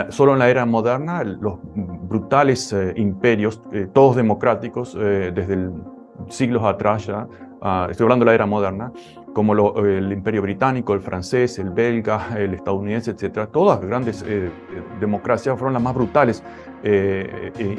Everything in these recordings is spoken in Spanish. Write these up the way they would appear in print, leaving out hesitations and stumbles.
Solo en la era moderna, los brutales imperios, todos democráticos, desde siglos atrás ya, estoy hablando de la era moderna, como el Imperio Británico, el francés, el belga, el estadounidense, etcétera, todas grandes democracias fueron las más brutales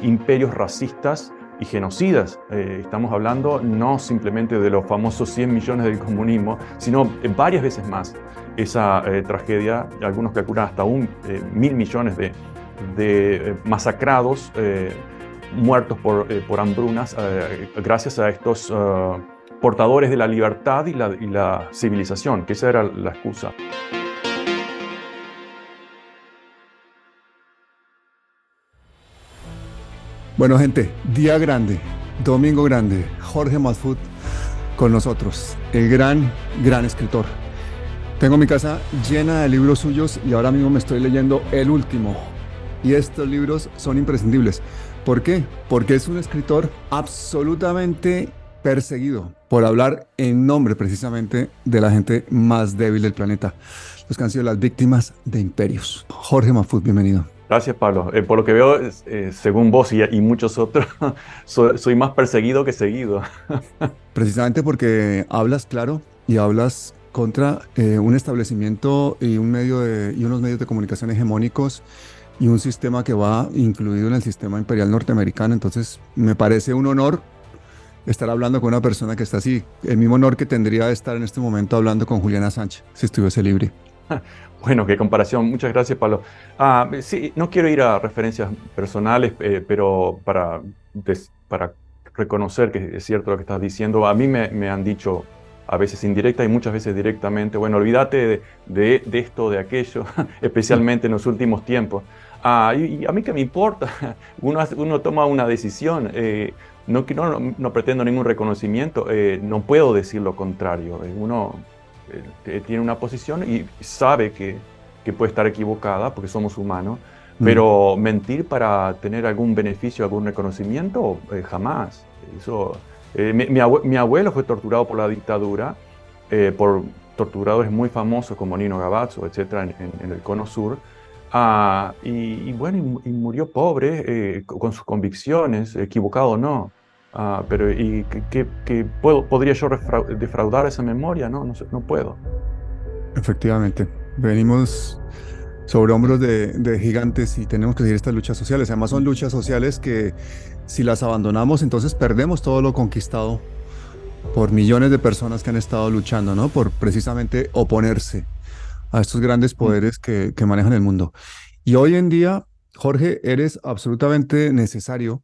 imperios racistas y genocidas. Estamos hablando no simplemente de los famosos 100 millones del comunismo, sino varias veces más. Esa tragedia, algunos calculan hasta 1.000 millones de masacrados, muertos por hambrunas, gracias a estos portadores de la libertad y la civilización, que esa era la excusa. Bueno, gente, día grande, domingo grande, Jorge Masfut con nosotros, el gran escritor. Tengo mi casa llena de libros suyos y ahora mismo me estoy leyendo el último. Y estos libros son imprescindibles. ¿Por qué? Porque es un escritor absolutamente perseguido por hablar en nombre precisamente de la gente más débil del planeta, los que han sido las víctimas de imperios. Jorge Masfut, bienvenido. Gracias, Pablo. Por lo que veo, según vos y muchos otros, soy más perseguido que seguido. Precisamente porque hablas claro y hablas contra un establecimiento y unos medios de comunicación hegemónicos y un sistema que va incluido en el sistema imperial norteamericano. Entonces, me parece un honor estar hablando con una persona que está así. El mismo honor que tendría de estar en este momento hablando con Juliana Sánchez, si estuviese libre. Bueno, qué comparación. Muchas gracias, Pablo. Sí, no quiero ir a referencias personales, pero para reconocer que es cierto lo que estás diciendo, a mí me han dicho a veces indirecta y muchas veces directamente, bueno, olvídate de esto, de aquello, especialmente en los últimos tiempos. Y a mí qué me importa, uno toma una decisión, no pretendo ningún reconocimiento, no puedo decir lo contrario, uno tiene una posición y sabe que puede estar equivocada porque somos humanos, pero mentir para tener algún beneficio, algún reconocimiento, jamás. Eso, mi abuelo fue torturado por la dictadura, por torturadores muy famosos como Nino Gavazzo, etcétera, en el Cono Sur. Y bueno, y murió pobre, con sus convicciones, equivocado o no. Pero ¿y podría yo defraudar esa memoria? No, no puedo. Efectivamente, venimos sobre hombros de gigantes y tenemos que seguir estas luchas sociales. Además, son luchas sociales que si las abandonamos, entonces perdemos todo lo conquistado por millones de personas que han estado luchando, ¿no? Por precisamente oponerse a estos grandes poderes que manejan el mundo. Y hoy en día, Jorge, eres absolutamente necesario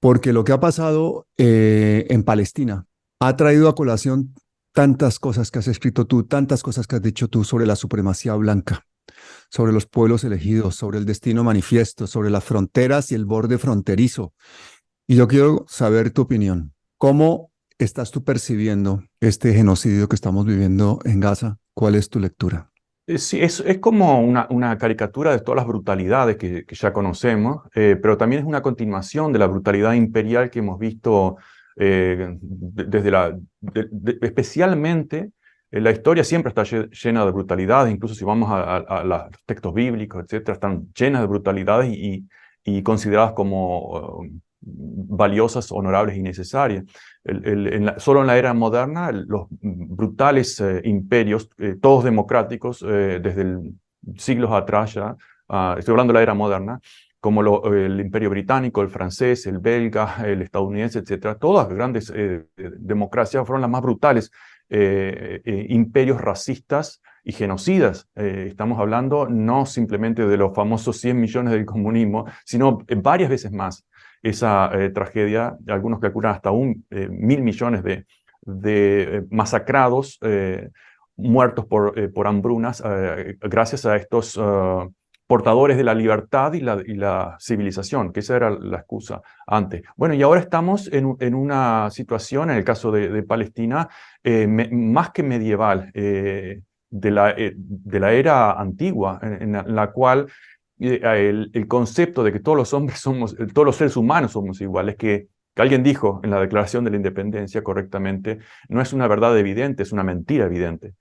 porque lo que ha pasado en Palestina ha traído a colación tantas cosas que has escrito tú, tantas cosas que has dicho tú sobre la supremacía blanca, sobre los pueblos elegidos, sobre el destino manifiesto, sobre las fronteras y el borde fronterizo. Y yo quiero saber tu opinión. ¿Cómo estás tú percibiendo este genocidio que estamos viviendo en Gaza? ¿Cuál es tu lectura? Sí, es como una caricatura de todas las brutalidades que ya conocemos, pero también es una continuación de la brutalidad imperial que hemos visto desde especialmente la historia siempre está llena de brutalidades, incluso si vamos a los textos bíblicos, etcétera, están llenas de brutalidades y consideradas como valiosas, honorables y necesarias. Solo en la era moderna, los brutales imperios, todos democráticos, desde siglos atrás ya, estoy hablando de la era moderna, como el Imperio Británico, el francés, el belga, el estadounidense, etcétera, todas grandes democracias fueron las más brutales imperios racistas y genocidas. Estamos hablando no simplemente de los famosos 100 millones del comunismo, sino varias veces más. Esa tragedia, algunos calculan hasta 1.000 millones de masacrados, muertos por hambrunas, gracias a estos portadores de la libertad y la civilización, que esa era la excusa antes. Bueno, y ahora estamos en una situación, en el caso de Palestina, más que medieval, de la era antigua, en la cual el concepto de que todos los hombres todos los seres humanos somos iguales, que alguien dijo en la Declaración de la Independencia correctamente, no es una verdad evidente, es una mentira evidente.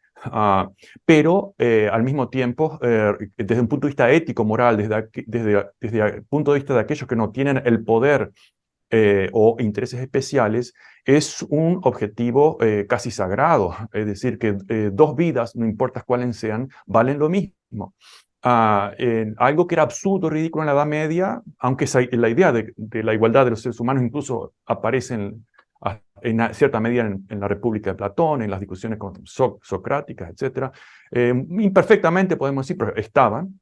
Pero al mismo tiempo, desde un punto de vista ético, moral, desde el punto de vista de aquellos que no tienen el poder o intereses especiales, es un objetivo casi sagrado. Es decir, que dos vidas, no importa cuáles sean, valen lo mismo. Algo que era absurdo, ridículo en la Edad Media, aunque la idea de la igualdad de los seres humanos incluso aparece en cierta medida en la República de Platón, en las discusiones socráticas, etc. Imperfectamente podemos decir, pero estaban.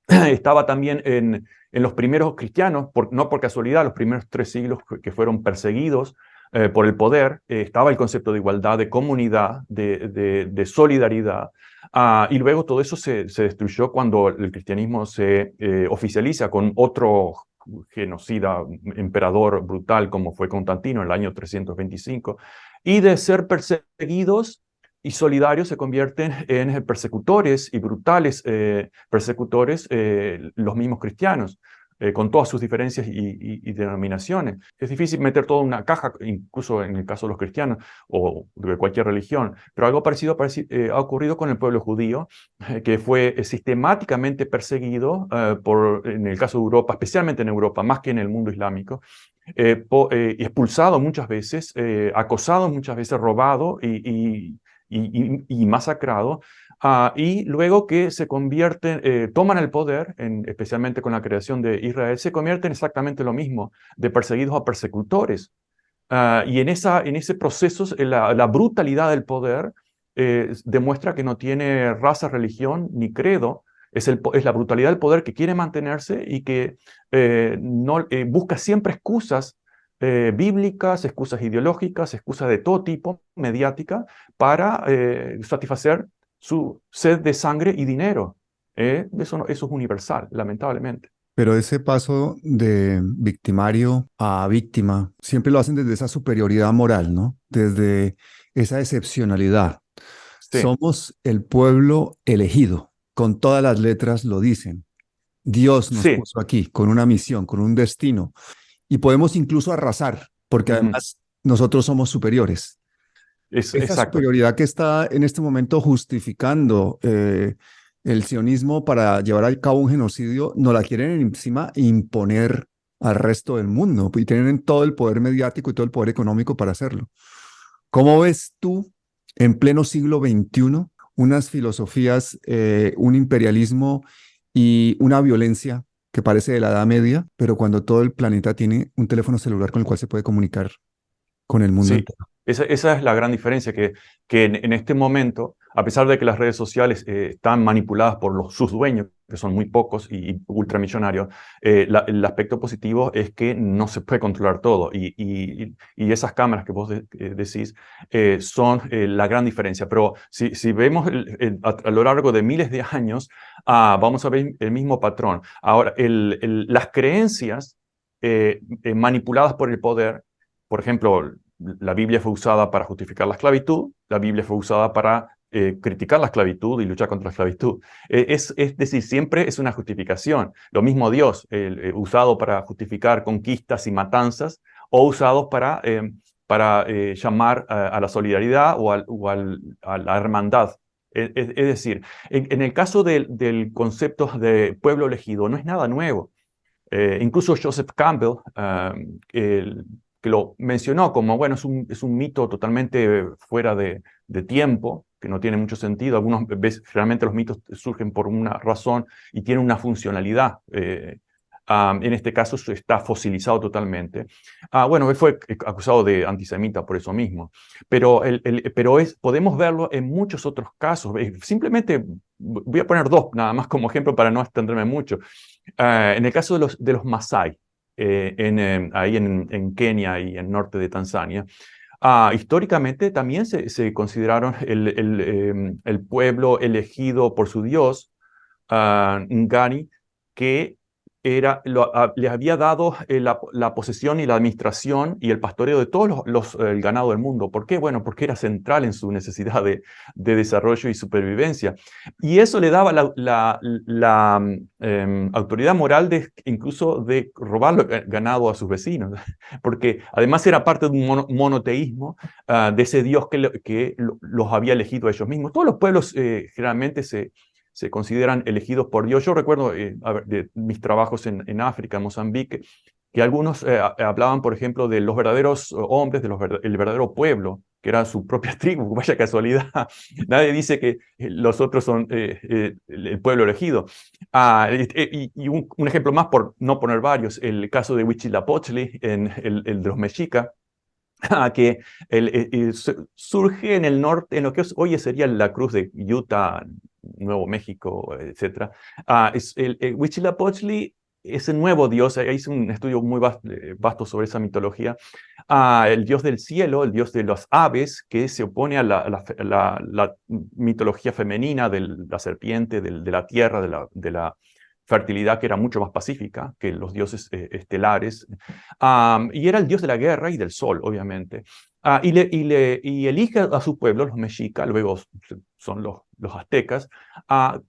Estaba también en los primeros cristianos, no por casualidad, los primeros 3 siglos que fueron perseguidos por el poder, estaba el concepto de igualdad, de comunidad, de solidaridad. Y luego todo eso se destruyó cuando el cristianismo se oficializa con otro genocida, emperador brutal como fue Constantino en el año 325, y de ser perseguidos y solidarios se convierten en persecutores y brutales persecutores los mismos cristianos, con todas sus diferencias y denominaciones. Es difícil meter todo en una caja, incluso en el caso de los cristianos o de cualquier religión, pero algo parecido ha ocurrido con el pueblo judío, que fue sistemáticamente perseguido en el caso de Europa, especialmente en Europa, más que en el mundo islámico, expulsado muchas veces, acosado muchas veces, robado y masacrado, y luego que se convierten, toman el poder, especialmente con la creación de Israel, se convierten exactamente lo mismo, de perseguidos a persecutores. Y en ese proceso, la brutalidad del poder demuestra que no tiene raza, religión ni credo. Es la brutalidad del poder que quiere mantenerse y que busca siempre excusas bíblicas, excusas ideológicas, excusas de todo tipo, mediática, para satisfacer su sed de sangre y dinero. Eso es universal, lamentablemente. Pero ese paso de victimario a víctima siempre lo hacen desde esa superioridad moral, ¿no? Desde esa excepcionalidad. Sí, Somos el pueblo elegido, con todas las letras lo dicen. Dios nos sí. puso aquí con una misión, con un destino, y podemos incluso arrasar, porque Ujú. además nosotros somos superiores. Esa Exacto. superioridad que está en este momento justificando el sionismo para llevar a cabo un genocidio, nos la quieren encima imponer al resto del mundo y tienen todo el poder mediático y todo el poder económico para hacerlo. ¿Cómo ves tú en pleno siglo XXI unas filosofías, un imperialismo y una violencia que parece de la Edad Media, pero cuando todo el planeta tiene un teléfono celular con el cual se puede comunicar con el mundo Sí, entero? esa es la gran diferencia, que en este momento, a pesar de que las redes sociales están manipuladas por sus dueños, que son muy pocos y ultramillonarios, el aspecto positivo es que no se puede controlar todo. Y esas cámaras que vos decís son la gran diferencia. Pero si vemos a lo largo de miles de años, vamos a ver el mismo patrón. Ahora, las creencias manipuladas por el poder, por ejemplo, la Biblia fue usada para justificar la esclavitud, la Biblia fue usada para criticar la esclavitud y luchar contra la esclavitud. Es decir, siempre es una justificación. Lo mismo Dios, usado para justificar conquistas y matanzas, o usado para llamar a la solidaridad a la hermandad. Es decir, en el caso del concepto de pueblo elegido, no es nada nuevo. Incluso Joseph Campbell, que lo mencionó como, bueno, es un mito totalmente fuera de tiempo, que no tiene mucho sentido. Algunas veces, realmente los mitos surgen por una razón y tienen una funcionalidad. En este caso está fosilizado totalmente. Bueno, él fue acusado de antisemita por eso mismo, pero, podemos verlo en muchos otros casos. Simplemente voy a poner 2 nada más como ejemplo para no extenderme mucho. En el caso de los Masái, ahí en Kenia y en norte de Tanzania, históricamente también se consideraron el pueblo elegido por su Dios, Ngani, que les había dado la posesión y la administración y el pastoreo de todos el ganado del mundo. ¿Por qué? Bueno, porque era central en su necesidad de desarrollo y supervivencia. Y eso le daba la autoridad moral incluso de robar el ganado a sus vecinos, porque además era parte de un monoteísmo, de ese Dios que los había elegido a ellos mismos. Todos los pueblos generalmente se consideran elegidos por Dios. Yo recuerdo de mis trabajos en África, en Mozambique, que algunos hablaban, por ejemplo, de los verdaderos hombres, el verdadero pueblo, que era su propia tribu. Vaya casualidad. Nadie dice que los otros son el pueblo elegido. Y un ejemplo más, por no poner varios, el caso de Huitzilopochtli, el de los mexicas, que surge en el norte, en lo que hoy sería la cruz de Utah, Nuevo México, etc. Huitzilopochtli es el nuevo dios. Hice un estudio muy vasto sobre esa mitología. El dios del cielo, el dios de las aves, que se opone a la mitología femenina de la serpiente, de la tierra, de la fertilidad, que era mucho más pacífica que los dioses estelares. Y era el dios de la guerra y del sol, obviamente. Y elige a su pueblo, los mexicas, luego son los aztecas,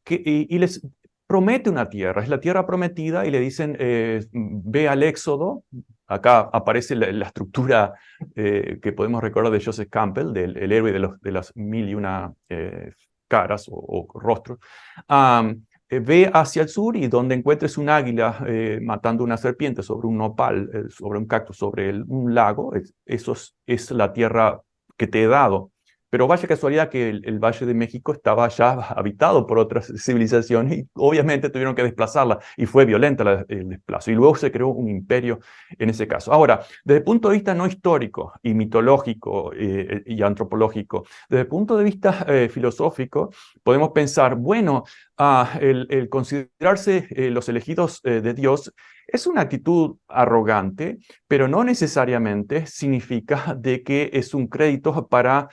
y les promete una tierra. Es la tierra prometida, y le dicen, ve al Éxodo. Acá aparece la estructura que podemos recordar de Joseph Campbell, el héroe de las 1001 caras o rostros. Ve hacia el sur, y donde encuentres un águila matando una serpiente sobre un nopal, sobre un cactus, sobre un lago, eso es la tierra que te he dado. Pero vaya casualidad que el Valle de México estaba ya habitado por otras civilizaciones, y obviamente tuvieron que desplazarla, y fue violenta el desplazo. Y luego se creó un imperio en ese caso. Ahora, desde el punto de vista no histórico y mitológico y antropológico, desde el punto de vista filosófico, podemos pensar, bueno, el considerarse los elegidos de Dios es una actitud arrogante, pero no necesariamente significa de que es un crédito para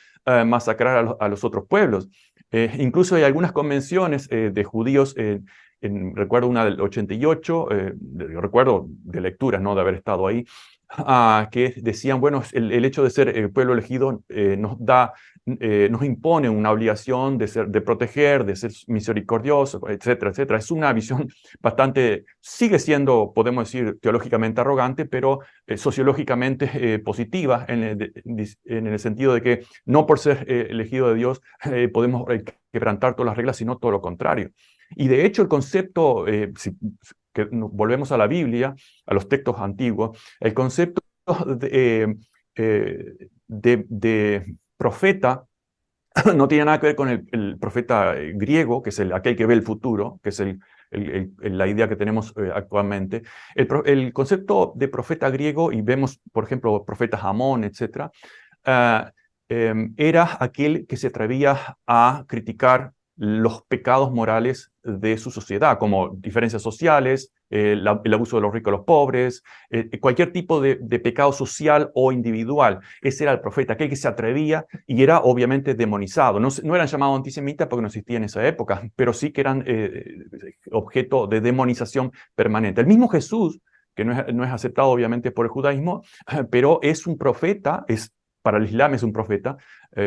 masacrar a los otros pueblos. Incluso hay algunas convenciones de judíos, recuerdo una del 88, recuerdo de lecturas, no de haber estado ahí, que decían, bueno, el hecho de ser el pueblo elegido nos impone una obligación de proteger, de ser misericordioso, etcétera, etcétera. Es una visión bastante, sigue siendo, podemos decir, teológicamente arrogante, pero sociológicamente positiva, en el sentido de que no por ser elegido de Dios podemos quebrantar todas las reglas, sino todo lo contrario. Y de hecho el concepto, que volvemos a la Biblia, a los textos antiguos, el concepto de profeta no tiene nada que ver con el profeta griego, que es aquel que ve el futuro, que es la idea que tenemos actualmente. El concepto de profeta griego, y vemos, por ejemplo, profetas Amón, etc., era aquel que se atrevía a criticar los pecados morales de su sociedad, como diferencias sociales, el abuso de los ricos a los pobres, cualquier tipo de pecado social o individual. Ese era el profeta, aquel que se atrevía, y era obviamente demonizado. No eran llamados antisemitas porque no existía en esa época, pero sí que eran objeto de demonización permanente. El mismo Jesús, que no es aceptado obviamente por el judaísmo, pero es un profeta, para el Islam es un profeta,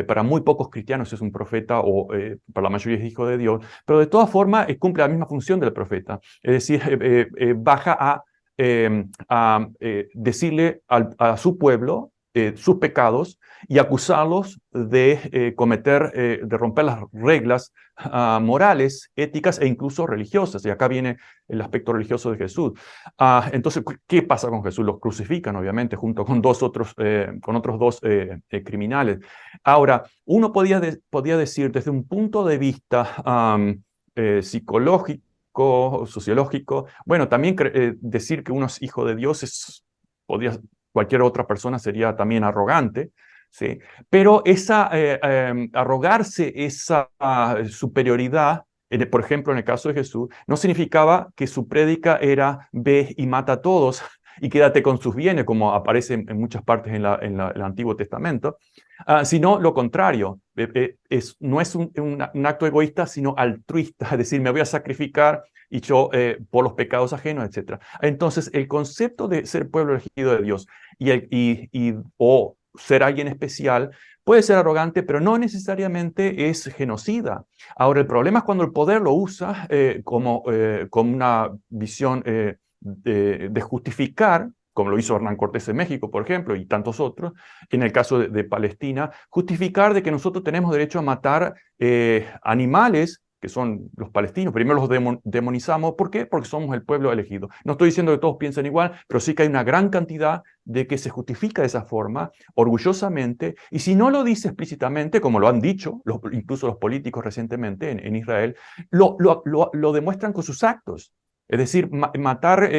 para muy pocos cristianos es un profeta, o para la mayoría es hijo de Dios, pero de todas formas cumple la misma función del profeta. Es decir, baja a decirle a su pueblo sus pecados, y acusarlos de de romper las reglas morales, éticas e incluso religiosas. Y acá viene el aspecto religioso de Jesús. Entonces, ¿qué pasa con Jesús? Los crucifican, obviamente, junto con otros dos criminales. Ahora, uno podía decir desde un punto de vista psicológico, sociológico, bueno, también decir que uno es hijo de Dios cualquier otra persona sería también arrogante, ¿sí? Pero arrogarse esa superioridad, por ejemplo, en el caso de Jesús, no significaba que su prédica era ve y mata a todos y quédate con sus bienes, como aparece en muchas partes en el Antiguo Testamento, sino lo contrario. No es un acto egoísta, sino altruista, es decir, me voy a sacrificar y yo por los pecados ajenos, etc. Entonces, el concepto de ser pueblo elegido de Dios o ser alguien especial puede ser arrogante, pero no necesariamente es genocida. Ahora, el problema es cuando el poder lo usa como una visión de justificar, como lo hizo Hernán Cortés en México, por ejemplo, y tantos otros, en el caso de Palestina, justificar de que nosotros tenemos derecho a matar animales, que son los palestinos. Primero los demonizamos. ¿Por qué? Porque somos el pueblo elegido. No estoy diciendo que todos piensen igual, pero sí que hay una gran cantidad de que se justifica de esa forma, orgullosamente, y si no lo dice explícitamente, como lo han dicho incluso los políticos recientemente en Israel, lo demuestran con sus actos. Es decir, matar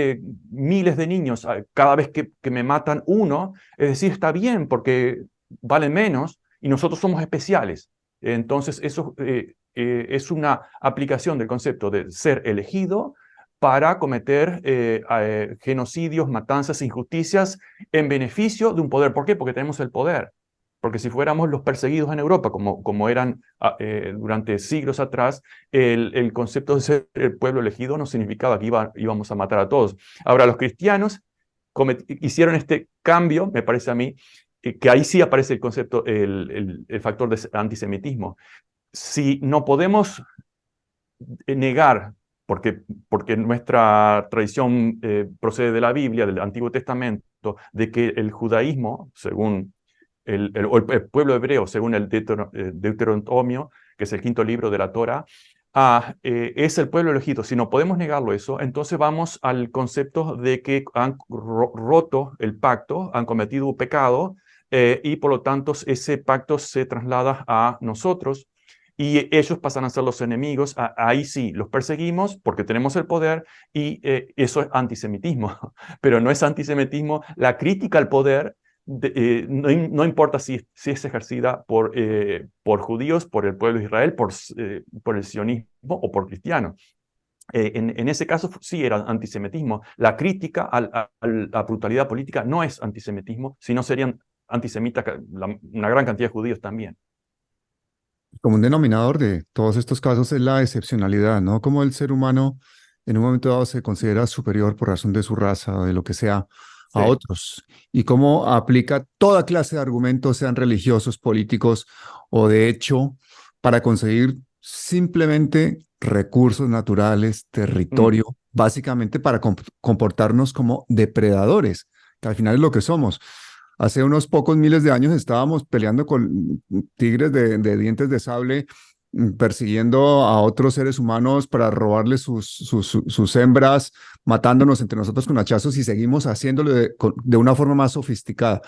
miles de niños cada vez que me matan uno, es decir, está bien porque valen menos y nosotros somos especiales. Entonces, eso es una aplicación del concepto de ser elegido para cometer genocidios, matanzas, injusticias en beneficio de un poder. ¿Por qué? Porque tenemos el poder. Porque si fuéramos los perseguidos en Europa, como eran durante siglos atrás, el concepto de ser el pueblo elegido no significaba que íbamos a matar a todos. Ahora, los cristianos hicieron este cambio, me parece a mí, que ahí sí aparece el concepto, el factor de antisemitismo. Si no podemos negar, porque nuestra tradición procede de la Biblia, del Antiguo Testamento, de que el judaísmo, según el pueblo hebreo, según el Deuteronomio, que es el quinto libro de la Torá, es el pueblo elegido. Si no podemos negarlo eso, entonces vamos al concepto de que han roto el pacto, han cometido un pecado, y por lo tanto ese pacto se traslada a nosotros y ellos pasan a ser los enemigos. Ahí sí, los perseguimos porque tenemos el poder y eso es antisemitismo. Pero no es antisemitismo la crítica al poder, no importa si es ejercida por judíos, por el pueblo de Israel, por el sionismo o por cristianos. En ese caso sí era antisemitismo. La crítica a la brutalidad política no es antisemitismo, sino serían antisemitas una gran cantidad de judíos también. Como un denominador de todos estos casos es la excepcionalidad, ¿no? Como el ser humano en un momento dado se considera superior por razón de su raza o de lo que sea a Sí. otros y cómo aplica toda clase de argumentos, sean religiosos, políticos o de hecho, para conseguir simplemente recursos naturales, Mm. territorio, básicamente para comportarnos como depredadores, que al final es lo que somos. Hace unos pocos miles de años estábamos peleando con tigres de dientes de sable, persiguiendo a otros seres humanos para robarles sus hembras, matándonos entre nosotros con hachazos y seguimos haciéndolo de una forma más sofisticada.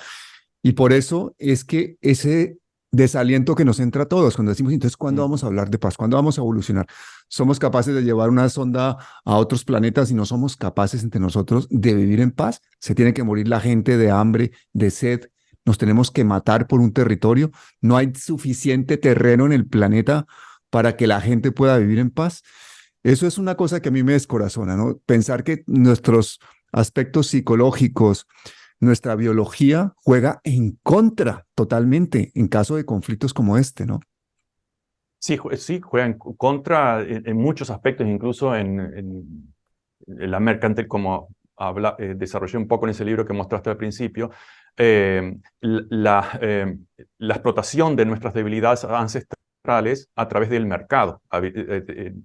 Y por eso es que ese desaliento que nos entra a todos cuando decimos, entonces, ¿cuándo Mm. vamos a hablar de paz? ¿Cuándo vamos a evolucionar? Somos capaces de llevar una sonda a otros planetas y no somos capaces entre nosotros de vivir en paz. Se tiene que morir la gente de hambre, de sed. Nos tenemos que matar por un territorio. No hay suficiente terreno en el planeta para que la gente pueda vivir en paz. Eso es una cosa que a mí me descorazona, ¿no? Pensar que nuestros aspectos psicológicos, nuestra biología juega en contra totalmente en caso de conflictos como este, ¿no? Sí, sí, juegan contra en muchos aspectos, incluso en la mercantil, como desarrollé un poco en ese libro que mostraste al principio, la explotación de nuestras debilidades ancestrales a través del mercado.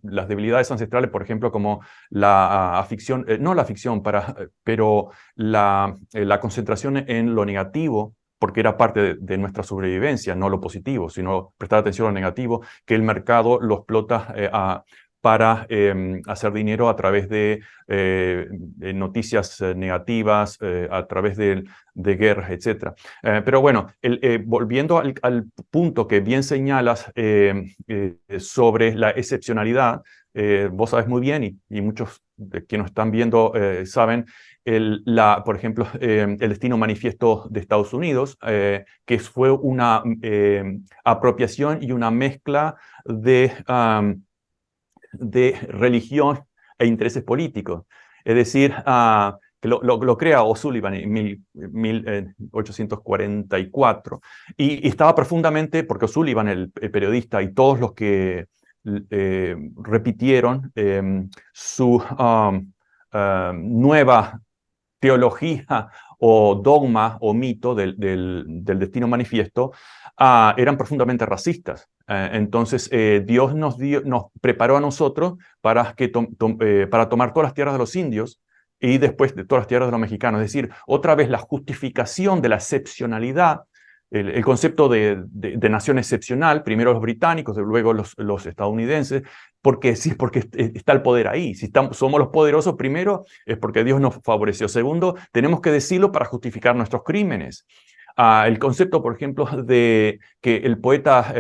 Las debilidades ancestrales, por ejemplo, como la afición, no la afición, pero la concentración en lo negativo, porque era parte de nuestra sobrevivencia, no lo positivo, sino prestar atención a lo negativo, que el mercado lo explota para hacer dinero a través de noticias negativas, a través de guerras, etc. Pero bueno, volviendo al punto que bien señalas sobre la excepcionalidad, vos sabes muy bien y muchos de quienes nos están viendo saben, por ejemplo, el destino manifiesto de Estados Unidos, que fue una apropiación y una mezcla de religión e intereses políticos. Es decir, que lo crea O'Sullivan en 1844, y estaba profundamente, porque O'Sullivan, el periodista, y todos los que repitieron su nueva teología o dogma o mito del destino manifiesto, eran profundamente racistas. Entonces, Dios nos preparó a nosotros para tomar todas las tierras de los indios y después de todas las tierras de los mexicanos. Es decir, otra vez la justificación de la excepcionalidad, el concepto de nación excepcional, primero los británicos, luego los estadounidenses, porque sí, porque está el poder ahí. Si somos los poderosos, primero es porque Dios nos favoreció. Segundo, tenemos que decirlo para justificar nuestros crímenes. El concepto, por ejemplo, de que el poeta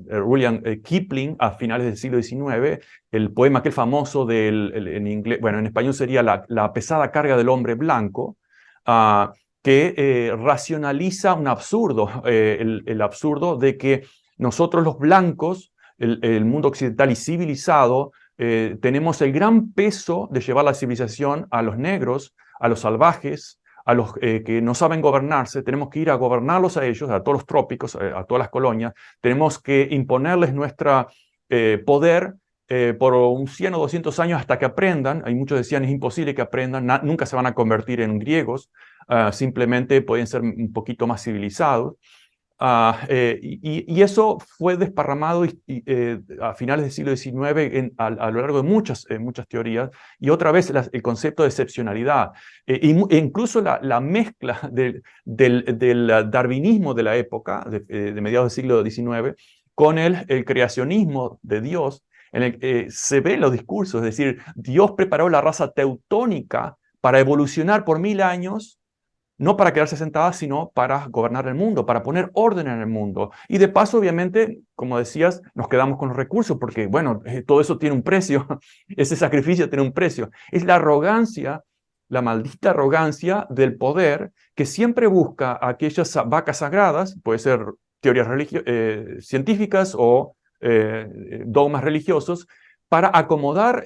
Rudyard Kipling, a finales del siglo XIX, el poema aquel famoso en inglés, bueno, en español sería la pesada carga del hombre blanco, que racionaliza un absurdo, el absurdo de que nosotros los blancos, el mundo occidental y civilizado, tenemos el gran peso de llevar la civilización a los negros, a los salvajes, a los que no saben gobernarse. Tenemos que ir a gobernarlos a ellos, a todos los trópicos, a todas las colonias. Tenemos que imponerles nuestro poder por un 100 o 200 años hasta que aprendan. Hay muchos decían es imposible que aprendan, nunca se van a convertir en griegos, simplemente pueden ser un poquito más civilizados. Y eso fue desparramado a finales del siglo XIX a lo largo de muchas teorías, y otra vez el concepto de excepcionalidad, e incluso la mezcla del darwinismo de la época, de mediados del siglo XIX, con el creacionismo de Dios, en el que se ven los discursos, es decir, Dios preparó la raza teutónica para evolucionar por 1000 años, no para quedarse sentada, sino para gobernar el mundo, para poner orden en el mundo. Y de paso, obviamente, como decías, nos quedamos con los recursos, porque, bueno, todo eso tiene un precio, ese sacrificio tiene un precio. Es la arrogancia, la maldita arrogancia del poder que siempre busca aquellas vacas sagradas, puede ser teorías científicas o dogmas religiosos, para acomodar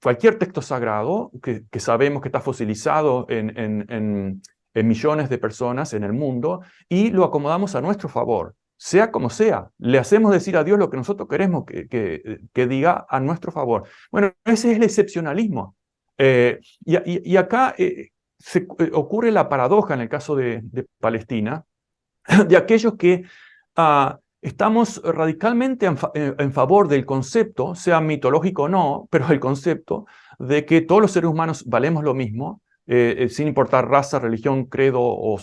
cualquier texto sagrado que sabemos que está fosilizado en millones de personas en el mundo, y lo acomodamos a nuestro favor, sea como sea. Le hacemos decir a Dios lo que nosotros queremos que diga a nuestro favor. Bueno, ese es el excepcionalismo. Y acá ocurre la paradoja en el caso de Palestina, de aquellos que estamos radicalmente en favor del concepto, sea mitológico o no, pero el concepto de que todos los seres humanos valemos lo mismo, sin importar raza, religión, credo o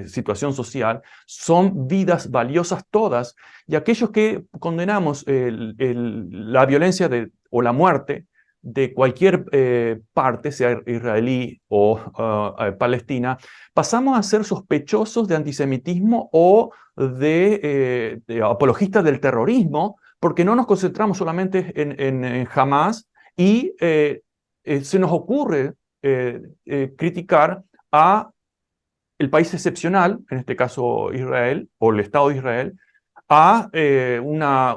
situación social, son vidas valiosas todas, y aquellos que condenamos la violencia o la muerte de cualquier parte, sea israelí o palestina, pasamos a ser sospechosos de antisemitismo o de apologistas del terrorismo, porque no nos concentramos solamente en Hamas, y se nos ocurre criticar a el país excepcional, en este caso Israel, o el Estado de Israel, a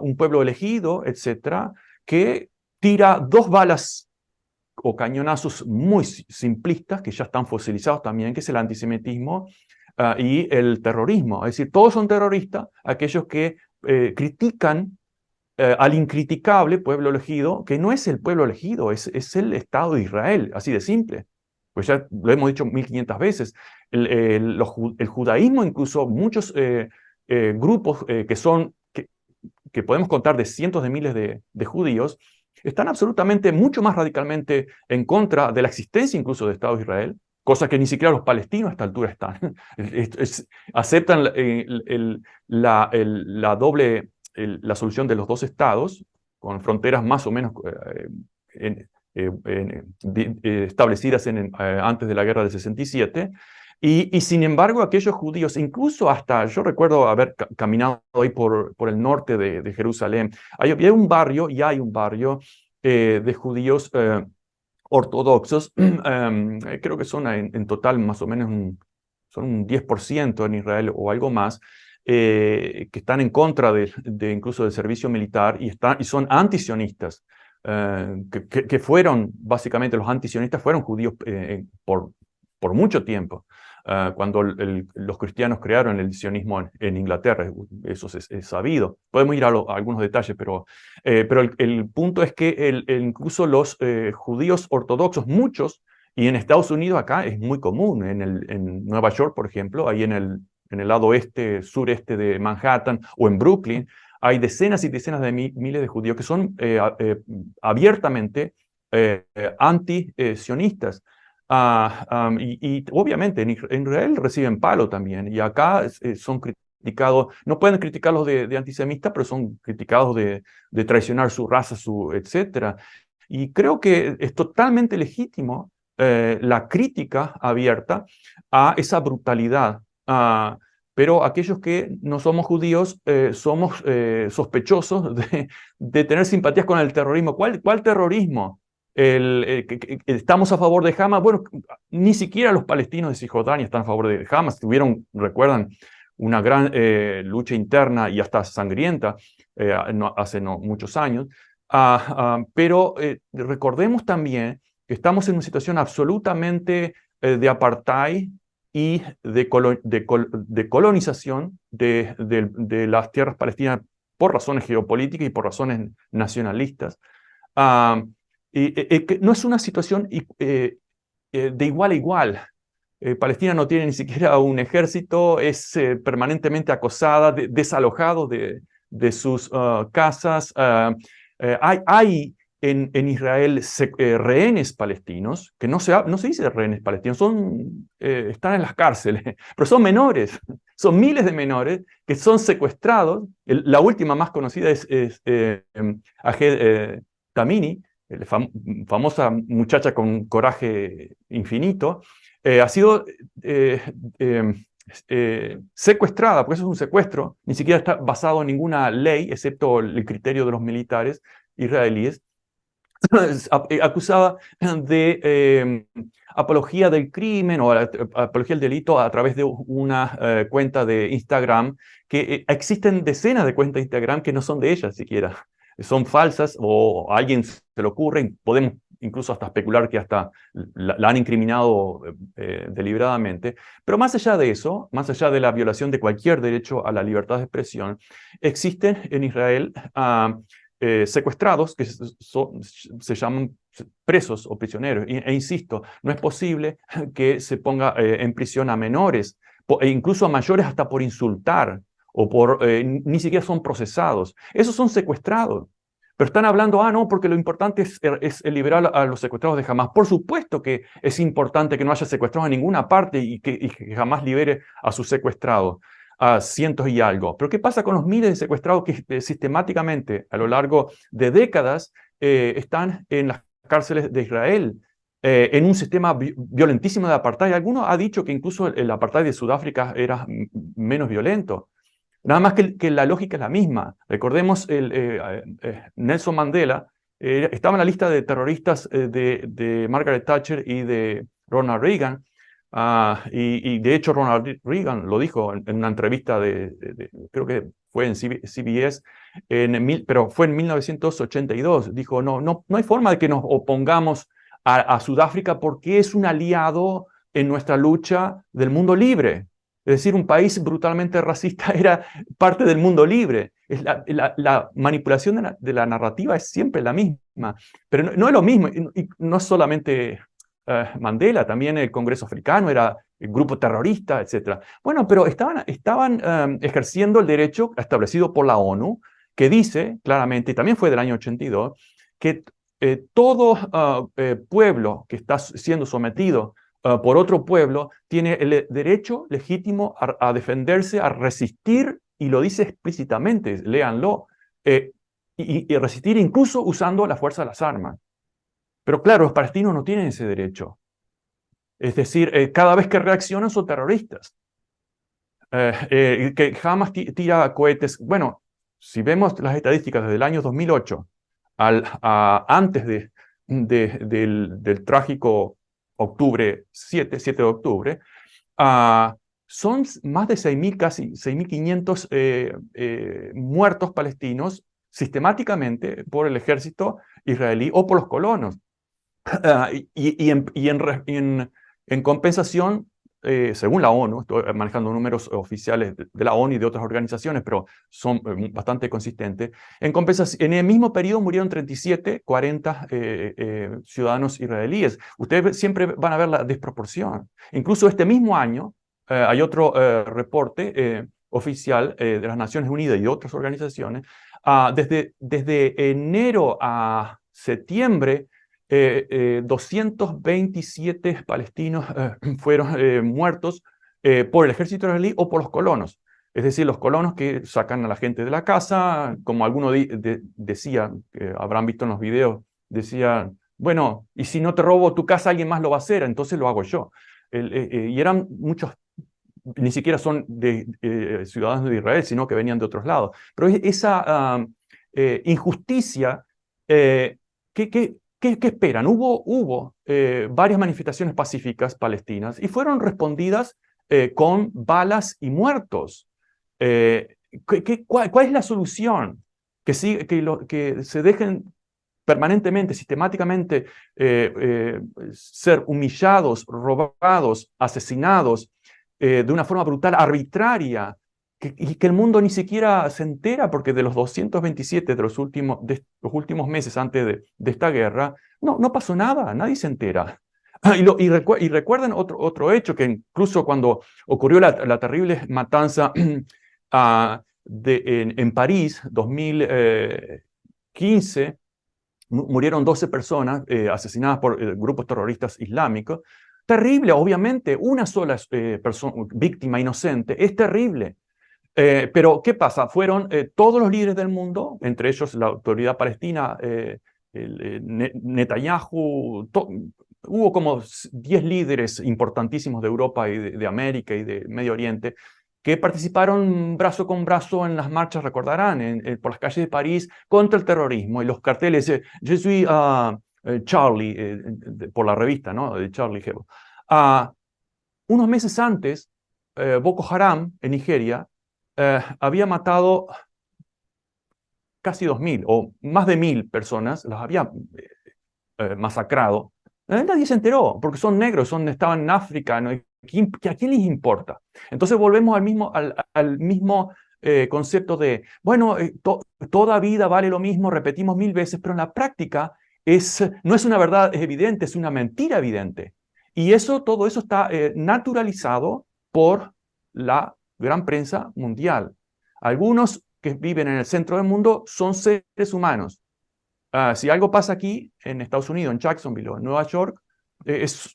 un pueblo elegido, etcétera, que tira 2 balas o cañonazos muy simplistas, que ya están fosilizados también, que es el antisemitismo y el terrorismo. Es decir, todos son terroristas, aquellos que critican al incriticable pueblo elegido, que no es el pueblo elegido, es el Estado de Israel, así de simple. Pues ya lo hemos dicho 1500 veces. El judaísmo, incluso muchos grupos que podemos contar de cientos de miles de judíos, están absolutamente, mucho más radicalmente en contra de la existencia incluso del Estado de Israel, cosa que ni siquiera los palestinos a esta altura están. Aceptan la solución de los 2 estados, con fronteras más o menos establecidas antes de la guerra del 67, y sin embargo aquellos judíos, incluso hasta, yo recuerdo haber caminado ahí por el norte de Jerusalén, había un barrio, y hay un barrio de judíos ortodoxos, creo que son en total más o menos son un 10% en Israel o algo más, que están en contra incluso del servicio militar, y son antisionistas. que fueron, básicamente los antisionistas fueron judíos por mucho tiempo. Cuando los cristianos crearon el sionismo en Inglaterra, eso es sabido. Podemos ir a algunos detalles, pero el punto es que incluso los judíos ortodoxos, muchos, y en Estados Unidos acá es muy común, en Nueva York, por ejemplo, ahí en el lado sureste de Manhattan, o en Brooklyn, hay decenas y decenas de miles de judíos que son abiertamente anti-sionistas. Y obviamente en Israel reciben palo también, y acá son criticados, no pueden criticarlos de antisemitas, pero son criticados de traicionar su raza, etcétera. Y creo que es totalmente legítimo la crítica abierta a esa brutalidad. Pero aquellos que no somos judíos somos sospechosos de tener simpatías con el terrorismo. ¿Cuál terrorismo? Estamos a favor de Hamas. Bueno, ni siquiera los palestinos de Cisjordania están a favor de Hamas. Recuerdan, una gran lucha interna y hasta sangrienta hace muchos años. Pero recordemos también que estamos en una situación absolutamente de apartheid y de colonización de las tierras palestinas por razones geopolíticas y por razones nacionalistas. Que no es una situación de igual a igual. Palestina no tiene ni siquiera un ejército, es permanentemente acosada, desalojado de sus casas. Hay en Israel rehenes palestinos, que no se dice rehenes palestinos, están en las cárceles, pero son menores, son miles de menores que son secuestrados. La última más conocida es Ahed Tamimi, famosa muchacha con coraje infinito. Ha sido secuestrada, porque eso es un secuestro, ni siquiera está basado en ninguna ley, excepto el criterio de los militares israelíes, acusada de apología del crimen o apología del delito a través de una cuenta de Instagram, que existen decenas de cuentas de Instagram que no son de ella siquiera, son falsas, o a alguien se le ocurre, podemos incluso hasta especular que hasta la han incriminado deliberadamente. Pero más allá de eso, más allá de la violación de cualquier derecho a la libertad de expresión, existen en Israel secuestrados que se llaman presos o prisioneros. E insisto, no es posible que se ponga en prisión a menores, e incluso a mayores hasta por insultar, o ni siquiera son procesados. Esos son secuestrados. Pero están hablando, no, porque lo importante es liberar a los secuestrados de Hamas. Por supuesto que es importante que no haya secuestrados en ninguna parte y que Hamas libere a sus secuestrados, a cientos y algo. Pero ¿qué pasa con los miles de secuestrados que sistemáticamente, a lo largo de décadas, están en las cárceles de Israel, en un sistema violentísimo de apartheid? Alguno ha dicho que incluso el apartheid de Sudáfrica era menos violento. Nada más que la lógica es la misma. Recordemos, Nelson Mandela estaba en la lista de terroristas de Margaret Thatcher y de Ronald Reagan. Y de hecho Ronald Reagan lo dijo en una entrevista creo que fue en CBS, pero fue en 1982. Dijo, no hay forma de que nos opongamos a Sudáfrica porque es un aliado en nuestra lucha del mundo libre. Es decir, un país brutalmente racista era parte del mundo libre. La manipulación de la narrativa es siempre la misma, pero no es lo mismo. Y no solamente Mandela, también el Congreso Africano era el grupo terrorista, etc. Bueno, pero estaban ejerciendo el derecho establecido por la ONU, que dice claramente, y también fue del año 82, que todo pueblo que está siendo sometido por otro pueblo, tiene el derecho legítimo a defenderse, a resistir, y lo dice explícitamente, léanlo, y resistir incluso usando la fuerza de las armas. Pero claro, los palestinos no tienen ese derecho. Es decir, cada vez que reaccionan son terroristas. Que Hamas tira cohetes. Bueno, si vemos las estadísticas desde el año 2008 antes del trágico octubre, 7 de octubre, son más de 6.000, casi 6.500 muertos palestinos, sistemáticamente por el ejército israelí o por los colonos. En compensación, según la ONU, estoy manejando números oficiales de la ONU y de otras organizaciones, pero son bastante consistentes, en compensación, en el mismo periodo murieron 37, 40 ciudadanos israelíes. Ustedes siempre van a ver la desproporción. Incluso este mismo año hay otro reporte oficial de las Naciones Unidas y de otras organizaciones. Desde enero a septiembre, 227 palestinos fueron muertos por el ejército israelí o por los colonos. Es decir, los colonos que sacan a la gente de la casa, como alguno decía, habrán visto en los videos, decía, bueno, y si no te robo tu casa, alguien más lo va a hacer, entonces lo hago yo. Y eran muchos, ni siquiera son ciudadanos de Israel, sino que venían de otros lados. Pero esa injusticia, ¿qué esperan? Hubo varias manifestaciones pacíficas palestinas y fueron respondidas con balas y muertos. ¿Cuál es la solución? Que se dejen permanentemente, sistemáticamente ser humillados, robados, asesinados de una forma brutal, arbitraria, y que el mundo ni siquiera se entera, porque de los 227 de los últimos meses antes de esta guerra, no pasó nada, nadie se entera. Y recuerden otro hecho, que incluso cuando ocurrió la terrible matanza en París, 2015, murieron 12 personas asesinadas por grupos terroristas islámicos. Terrible, obviamente, una sola víctima inocente, es terrible. Pero, ¿qué pasa? Fueron todos los líderes del mundo, entre ellos la autoridad palestina, Netanyahu, hubo como 10 líderes importantísimos de Europa y de América y de Medio Oriente que participaron brazo con brazo en las marchas, recordarán, por las calles de París contra el terrorismo y los carteles, Je suis Charlie, por la revista, ¿no? De Charlie Hebdo. Unos meses antes, Boko Haram, en Nigeria, había matado casi 2.000 o más de 1.000 personas, las había masacrado. Nadie se enteró, porque son negros, estaban en África, ¿no? ¿A quién les importa? Entonces volvemos al mismo concepto de, bueno, toda vida vale lo mismo, repetimos 1.000 veces, pero en la práctica no es una verdad evidente, es una mentira evidente. Y todo eso está naturalizado por la gran prensa mundial. Algunos que viven en el centro del mundo son seres humanos. Si algo pasa aquí en Estados Unidos, en Jacksonville o en Nueva York,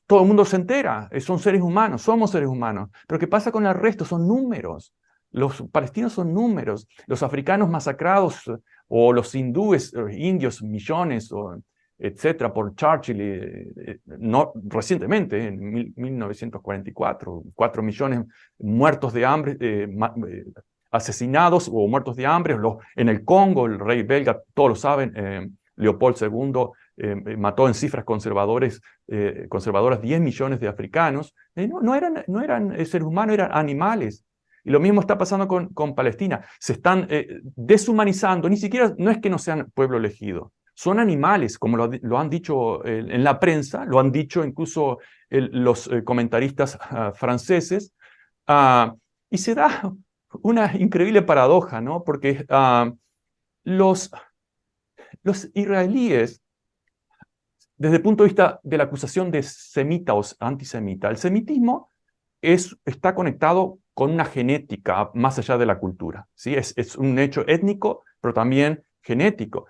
todo el mundo se entera, son seres humanos, somos seres humanos. Pero ¿qué pasa con el resto? Son números. Los palestinos son números. Los africanos masacrados o los hindúes, indios, millones, etcétera, por Churchill, recientemente, en 1944, 4 millones muertos de hambre, asesinados o muertos de hambre. En el Congo, el rey belga, todos lo saben, Leopold II mató en cifras conservadoras 10 millones de africanos. No eran seres humanos, eran animales. Y lo mismo está pasando con Palestina. Se están deshumanizando, ni siquiera, no es que no sean pueblo elegido, son animales, como lo han dicho en la prensa, lo han dicho incluso los comentaristas franceses, y se da una increíble paradoja, ¿no? Porque los israelíes, desde el punto de vista de la acusación de semita o antisemita, el semitismo está conectado con una genética más allá de la cultura, ¿sí? Es un hecho étnico, pero también genético.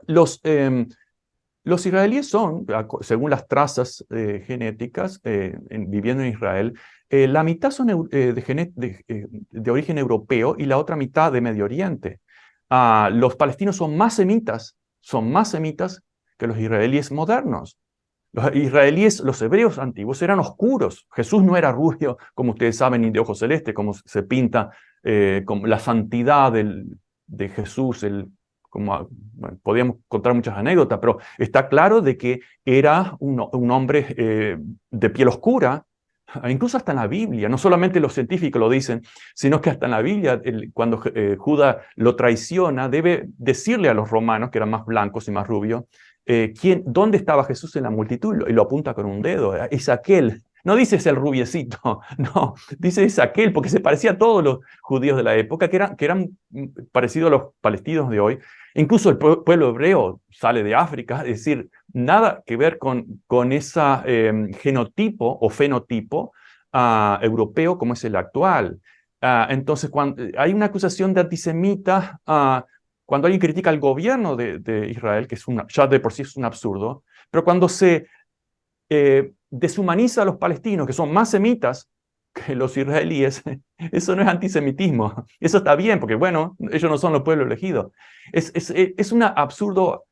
Los israelíes son, según las trazas genéticas, viviendo en Israel, la mitad son de origen europeo y la otra mitad de Medio Oriente. Los palestinos son más semitas que los israelíes modernos. Los israelíes, los hebreos antiguos, eran oscuros. Jesús no era rubio, como ustedes saben, ni de ojos celestes, como se pinta como la santidad de Jesús. Bueno, podríamos contar muchas anécdotas, pero está claro de que era un hombre de piel oscura, incluso hasta en la Biblia, no solamente los científicos lo dicen, sino que hasta en la Biblia, cuando Judas lo traiciona, debe decirle a los romanos, que eran más blancos y más rubios, ¿dónde estaba Jesús en la multitud? Y lo apunta con un dedo, es aquel. No dice es el rubiecito, no, dice es aquel, porque se parecía a todos los judíos de la época, que eran parecidos a los palestinos de hoy. Incluso el pueblo hebreo sale de África, es decir, nada que ver con ese genotipo o fenotipo europeo como es el actual. Entonces, cuando hay una acusación de antisemita, cuando alguien critica al gobierno de Israel, que ya de por sí es un absurdo, pero cuando se deshumaniza a los palestinos, que son más semitas que los israelíes, eso no es antisemitismo. Eso está bien, porque bueno, ellos no son los pueblos elegidos. Es un absurdo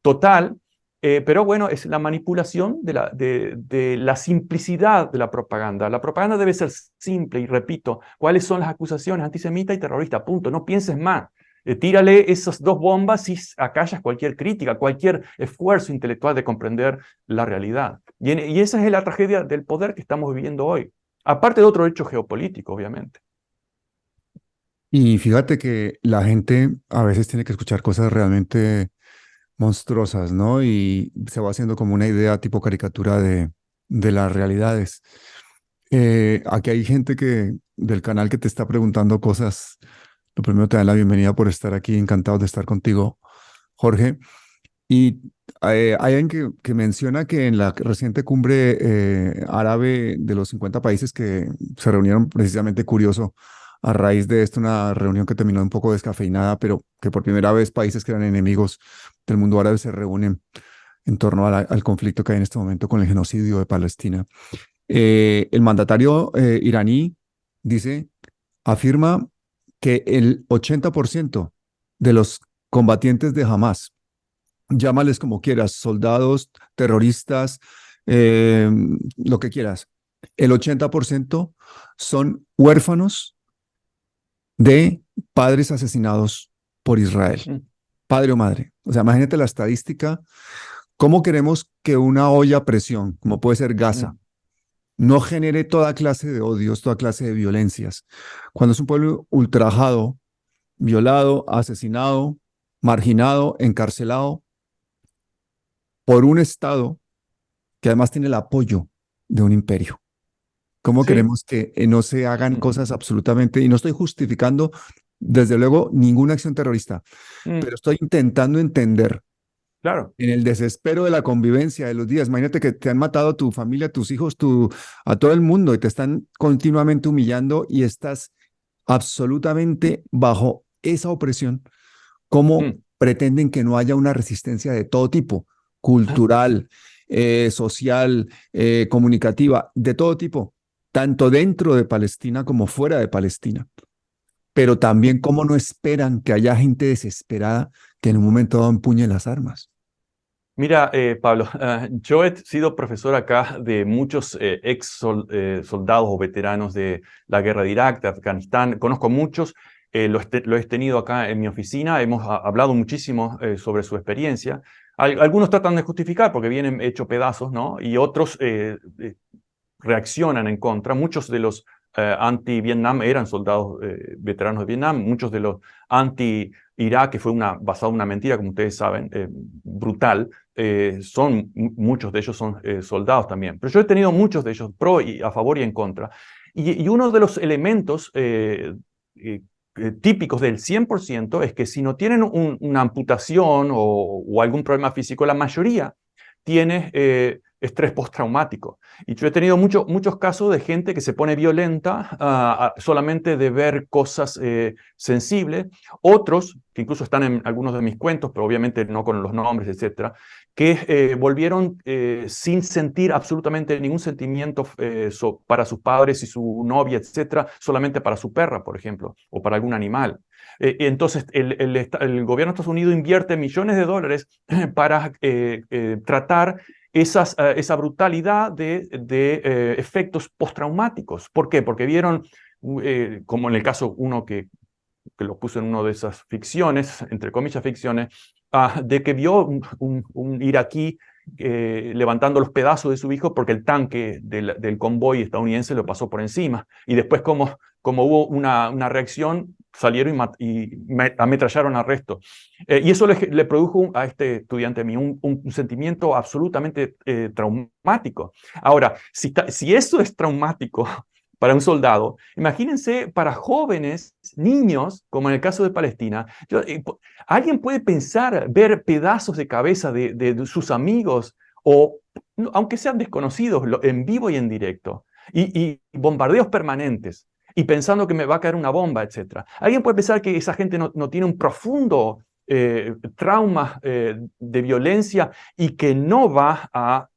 total, pero bueno, es la manipulación de la simplicidad de la propaganda. La propaganda debe ser simple, y repito, ¿cuáles son las acusaciones? Antisemita y terrorista, punto. No pienses más. Tírale esas dos bombas y acallas cualquier crítica, cualquier esfuerzo intelectual de comprender la realidad. Y esa es la tragedia del poder que estamos viviendo hoy. Aparte de otro hecho geopolítico, obviamente. Y fíjate que la gente a veces tiene que escuchar cosas realmente monstruosas, ¿no? Y se va haciendo como una idea tipo caricatura de las realidades. Aquí hay gente del canal que te está preguntando cosas. Lo primero, te dan la bienvenida por estar aquí. Encantado de estar contigo, Jorge. Y hay alguien que menciona que en la reciente cumbre árabe de los 50 países que se reunieron, precisamente curioso, a raíz de esto, una reunión que terminó un poco descafeinada, pero que por primera vez países que eran enemigos del mundo árabe se reúnen en torno al conflicto que hay en este momento con el genocidio de Palestina. El mandatario iraní afirma que el 80% de los combatientes de Hamas, llámales como quieras, soldados, terroristas, lo que quieras, el 80% son huérfanos de padres asesinados por Israel, padre o madre. O sea, imagínate la estadística. ¿Cómo queremos que una olla a presión, como puede ser Gaza, no genere toda clase de odios, toda clase de violencias? Cuando es un pueblo ultrajado, violado, asesinado, marginado, encarcelado por un Estado que además tiene el apoyo de un imperio. ¿Cómo Sí. queremos que no se hagan cosas absolutamente, y no estoy justificando, desde luego, ninguna acción terrorista, pero estoy intentando entender Claro. en el desespero de la convivencia de los días? Imagínate que te han matado a tu familia, a tus hijos, a todo el mundo, y te están continuamente humillando y estás absolutamente bajo esa opresión. ¿Cómo pretenden que no haya una resistencia de todo tipo, cultural, social, comunicativa, de todo tipo, tanto dentro de Palestina como fuera de Palestina? Pero también cómo no esperan que haya gente desesperada que en un momento dado empuñe las armas. Mira, Pablo, yo he sido profesor acá de muchos ex soldados o veteranos de la guerra de Irak, de Afganistán. Conozco muchos, lo he tenido acá en mi oficina. Hemos hablado muchísimo sobre su experiencia. Algunos tratan de justificar porque vienen hechos pedazos, ¿no? Y otros reaccionan en contra. Muchos de los anti-Vietnam eran soldados veteranos de Vietnam. Muchos de los anti-Irak, que fue basado en una mentira, como ustedes saben, brutal, muchos de ellos son soldados también. Pero yo he tenido muchos de ellos, pro y a favor y en contra. Y uno de los elementos típicos del 100% es que si no tienen una amputación o algún problema físico, la mayoría tiene estrés postraumático. Y yo he tenido muchos casos de gente que se pone violenta solamente de ver cosas sensibles. Otros, que incluso están en algunos de mis cuentos, pero obviamente no con los nombres, etcétera, que volvieron sin sentir absolutamente ningún sentimiento para sus padres y su novia, etcétera, solamente para su perra, por ejemplo, o para algún animal. Entonces, el gobierno de Estados Unidos invierte millones de dólares para tratar esa brutalidad de efectos postraumáticos. ¿Por qué? Porque vieron, como en el caso uno que lo puso en una de esas ficciones, entre comillas ficciones, de que vio un iraquí levantando los pedazos de su hijo porque el tanque del convoy estadounidense lo pasó por encima. Y después, como hubo una reacción, salieron y ametrallaron al resto. Y eso le produjo a este estudiante mío un sentimiento absolutamente traumático. Ahora, si eso es traumático para un soldado, imagínense para jóvenes, niños, como en el caso de Palestina. ¿Alguien puede pensar ver pedazos de cabeza de sus amigos, o aunque sean desconocidos, en vivo y en directo, y bombardeos permanentes, y pensando que me va a caer una bomba, etc.? ¿Alguien puede pensar que esa gente no tiene un profundo trauma de violencia y que no va a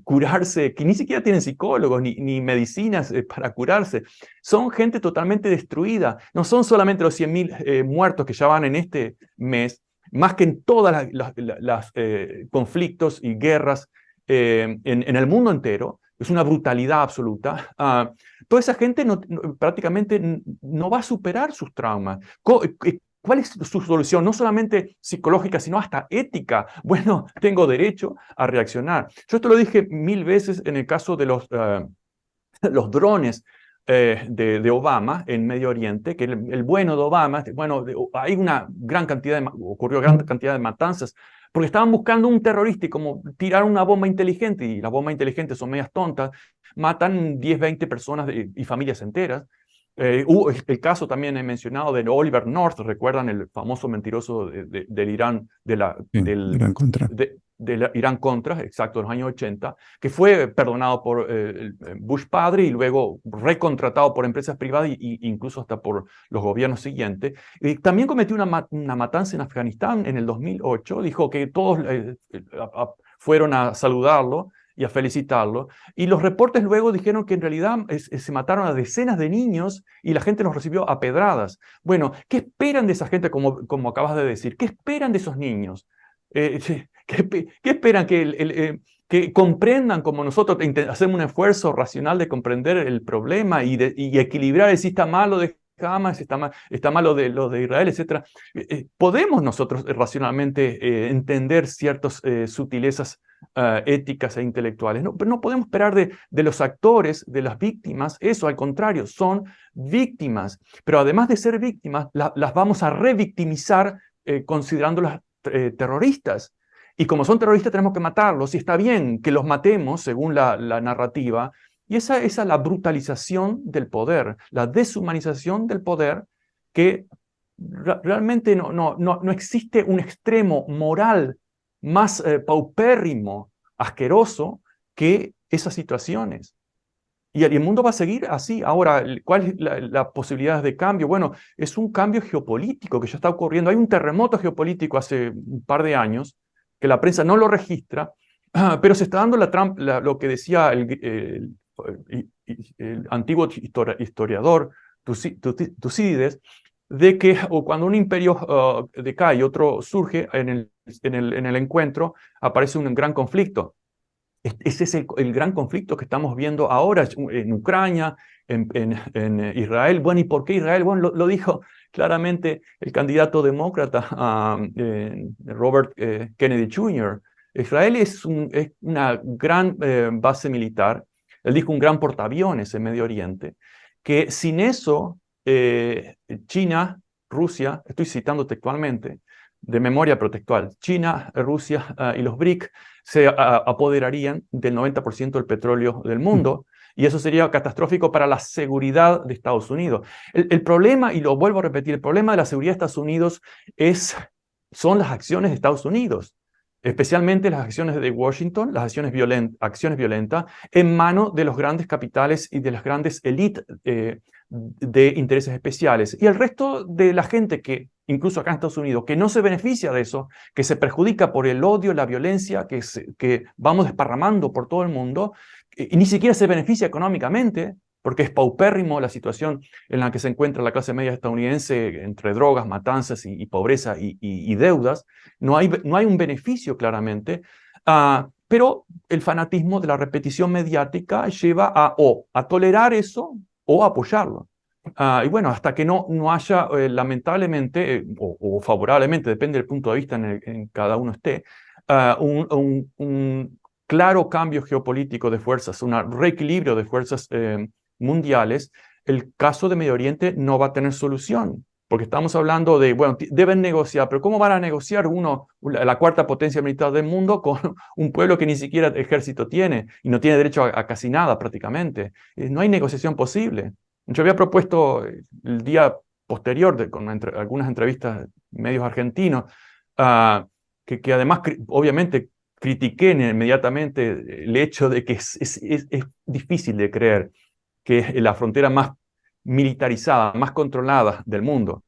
curarse, que ni siquiera tienen psicólogos ni medicinas para curarse? Son gente totalmente destruida. No son solamente los 100.000 muertos que ya van en este mes, más que en todos los conflictos y guerras en el mundo entero. Es una brutalidad absoluta. Toda esa gente prácticamente no va a superar sus traumas. ¿Cuál es su solución? No solamente psicológica, sino hasta ética. Bueno, tengo derecho a reaccionar. Yo esto lo dije 1000 veces en el caso de los drones de Obama en Medio Oriente, que el bueno de Obama, bueno, hay una gran cantidad ocurrió gran cantidad de matanzas, porque estaban buscando un terrorista y como tirar una bomba inteligente, y las bombas inteligentes son medias tontas, matan 10, 20 personas y familias enteras. Hubo el caso también he mencionado de Oliver North, ¿recuerdan el famoso mentiroso del Irán, Sí, Irán contra. del Irán Contra, exacto, de los años 80, que fue perdonado por Bush padre y luego recontratado por empresas privadas e incluso hasta por los gobiernos siguientes? También cometió una matanza en Afganistán en el 2008, dijo que todos fueron a saludarlo y a felicitarlo, y los reportes luego dijeron que en realidad se mataron a decenas de niños y la gente los recibió a pedradas. Bueno, ¿qué esperan de esa gente, como acabas de decir? ¿Qué esperan de esos niños? ¿Qué esperan? Que comprendan como nosotros hacemos un esfuerzo racional de comprender el problema y equilibrar si está malo de Hamas, está malo de lo de Israel, etc. Podemos nosotros racionalmente entender ciertas sutilezas éticas e intelectuales. Pero no podemos esperar de los actores, de las víctimas, eso, al contrario, son víctimas. Pero además de ser víctimas, las vamos a revictimizar considerándolas terroristas. Y como son terroristas tenemos que matarlos, y está bien que los matemos según la narrativa. Y esa es la brutalización del poder, la deshumanización del poder, que realmente no existe un extremo moral más paupérrimo, asqueroso, que esas situaciones. Y el mundo va a seguir así. Ahora, ¿cuál es la posibilidad de cambio? Bueno, es un cambio geopolítico que ya está ocurriendo. Hay un terremoto geopolítico hace un par de años, que la prensa no lo registra, pero se está dando lo que decía el antiguo historiador Tucídides, de que cuando un imperio decae y otro surge en el encuentro, aparece un gran conflicto. Ese es el gran conflicto que estamos viendo ahora en Ucrania, en Israel. Bueno, ¿y por qué Israel? Bueno, lo dijo claramente el candidato demócrata Robert Kennedy Jr. Israel es una gran base militar. Él dijo un gran portaaviones en Medio Oriente, que sin eso China, Rusia, estoy citando textualmente, de memoria protextual, China, Rusia y los BRIC se apoderarían del 90% del petróleo del mundo, y eso sería catastrófico para la seguridad de Estados Unidos. El problema, y lo vuelvo a repetir, el problema de la seguridad de Estados Unidos son las acciones de Estados Unidos, especialmente las acciones de Washington, las acciones violentas, en manos de los grandes capitales y de las grandes élites de intereses especiales. Y el resto de la gente que, incluso acá en Estados Unidos, que no se beneficia de eso, que se perjudica por el odio, la violencia que vamos desparramando por todo el mundo, y ni siquiera se beneficia económicamente, porque es paupérrimo la situación en la que se encuentra la clase media estadounidense entre drogas, matanzas y pobreza y deudas. No hay un beneficio claramente, pero el fanatismo de la repetición mediática lleva a tolerar eso o a apoyarlo. Y bueno, hasta que no haya, lamentablemente, o favorablemente, depende del punto de vista en cada uno esté, un claro cambio geopolítico de fuerzas, un reequilibrio de fuerzas mundiales, el caso de Medio Oriente no va a tener solución. Porque estamos hablando de, bueno, deben negociar, pero ¿cómo van a negociar la cuarta potencia militar del mundo con un pueblo que ni siquiera ejército tiene y no tiene derecho a casi nada prácticamente? No hay negociación posible. Yo había propuesto el día posterior, con algunas entrevistas medios argentinos, que además, obviamente, critiqué inmediatamente el hecho de que es difícil de creer que es la frontera más militarizada, más controlada del mundo,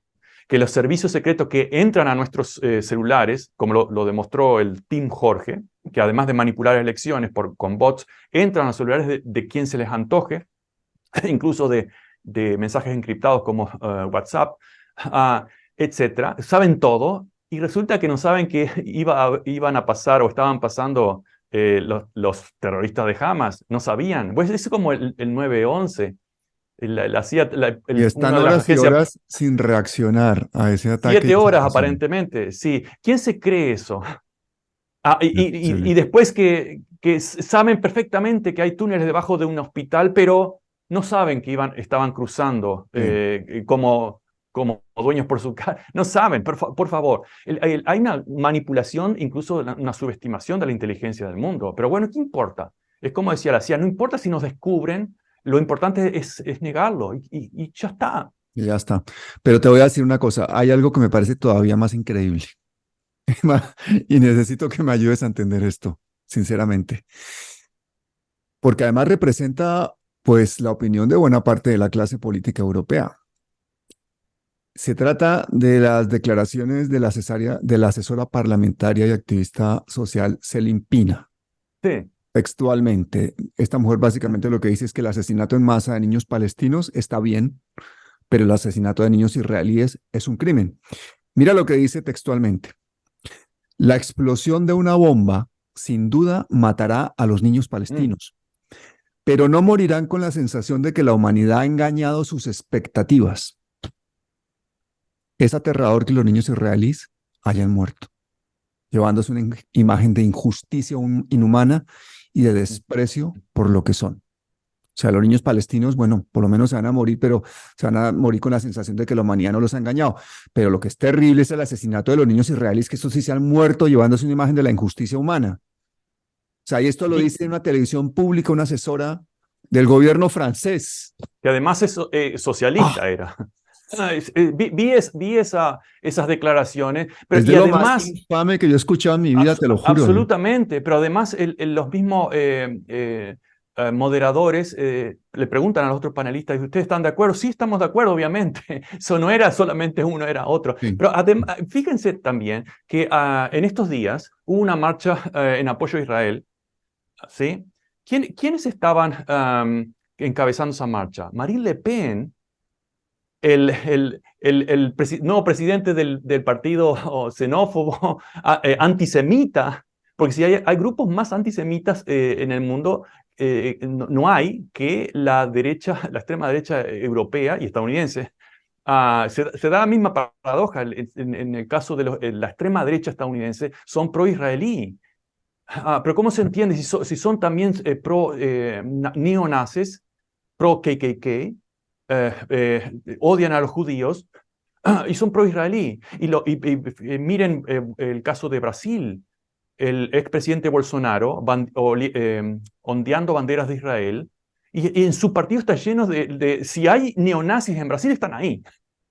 que los servicios secretos que entran a nuestros celulares, como lo demostró el Team Jorge, que además de manipular elecciones con bots, entran a los celulares de quien se les antoje, incluso de mensajes encriptados como WhatsApp, etc. Saben todo y resulta que no saben que iban a pasar o estaban pasando los terroristas de Hamas. No sabían. Pues es como el 9/11. Y están Una de las horas y agencias, horas sin reaccionar a ese ataque. 7 horas aparentemente, sí. ¿Quién se cree eso? Y Posible. después que saben perfectamente que hay túneles debajo de un hospital, pero no saben que estaban cruzando Sí. como dueños por su casa. No saben, por favor. Hay una manipulación, incluso una subestimación de la inteligencia del mundo. Pero bueno, ¿qué importa? Es como decía la CIA, no importa si nos descubren, lo importante es negarlo y ya está. Y ya está. Pero te voy a decir una cosa, hay algo que me parece todavía más increíble y necesito que me ayudes a entender esto, sinceramente, porque además representa pues la opinión de buena parte de la clase política europea. Se trata de las declaraciones de la asesora parlamentaria y activista social Celine Pina. Sí. Textualmente, esta mujer básicamente lo que dice es que el asesinato en masa de niños palestinos está bien, pero el asesinato de niños israelíes es un crimen. Mira lo que dice textualmente. La explosión de una bomba sin duda matará a los niños palestinos, pero no morirán con la sensación de que la humanidad ha engañado sus expectativas. Es aterrador que los niños israelíes hayan muerto, llevándose una imagen de injusticia inhumana y de desprecio por lo que son. O sea, los niños palestinos, bueno, por lo menos se van a morir, pero se van a morir con la sensación de que la humanidad no los ha engañado. Pero lo que es terrible es el asesinato de los niños israelíes, que estos sí se han muerto llevándose una imagen de la injusticia humana. O sea, y esto lo dice en una televisión pública, una asesora del gobierno francés. Que además es socialista era. Vi esas declaraciones, pero Es de y lo más además, infame que yo he escuchado en mi vida, te lo juro. absolutamente, pero además los mismos moderadores le preguntan a los otros panelistas, ¿ustedes están de acuerdo? Sí, estamos de acuerdo, obviamente. Eso no era solamente uno, era otro. Sí. Pero fíjense también que en estos días hubo una marcha en apoyo a Israel, ¿sí? ¿Quiénes estaban encabezando esa marcha? Marine Le Pen, el nuevo presidente del partido xenófobo, antisemita, porque si hay grupos más antisemitas en el mundo, no hay que la extrema derecha europea y estadounidense. Se da la misma paradoja. En el caso de la extrema derecha estadounidense, son pro-israelí. Pero ¿cómo se entiende si son también neonazis, pro-KKK, odian a los judíos y son pro-israelí? Miren el caso de Brasil, el expresidente Bolsonaro ondeando banderas de Israel, y en su partido está lleno si hay neonazis en Brasil, están ahí,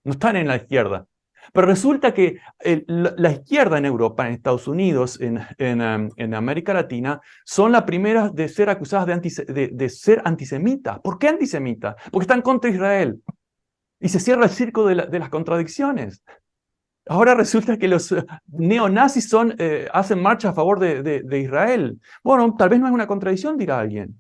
no están en la izquierda. Pero resulta que la izquierda en Europa, en Estados Unidos, en América Latina, son las primeras de ser acusadas de ser antisemitas. ¿Por qué antisemitas? Porque están contra Israel. Y se cierra el circo de las contradicciones. Ahora resulta que los neonazis hacen marcha a favor de Israel. Bueno, tal vez no es una contradicción, dirá alguien.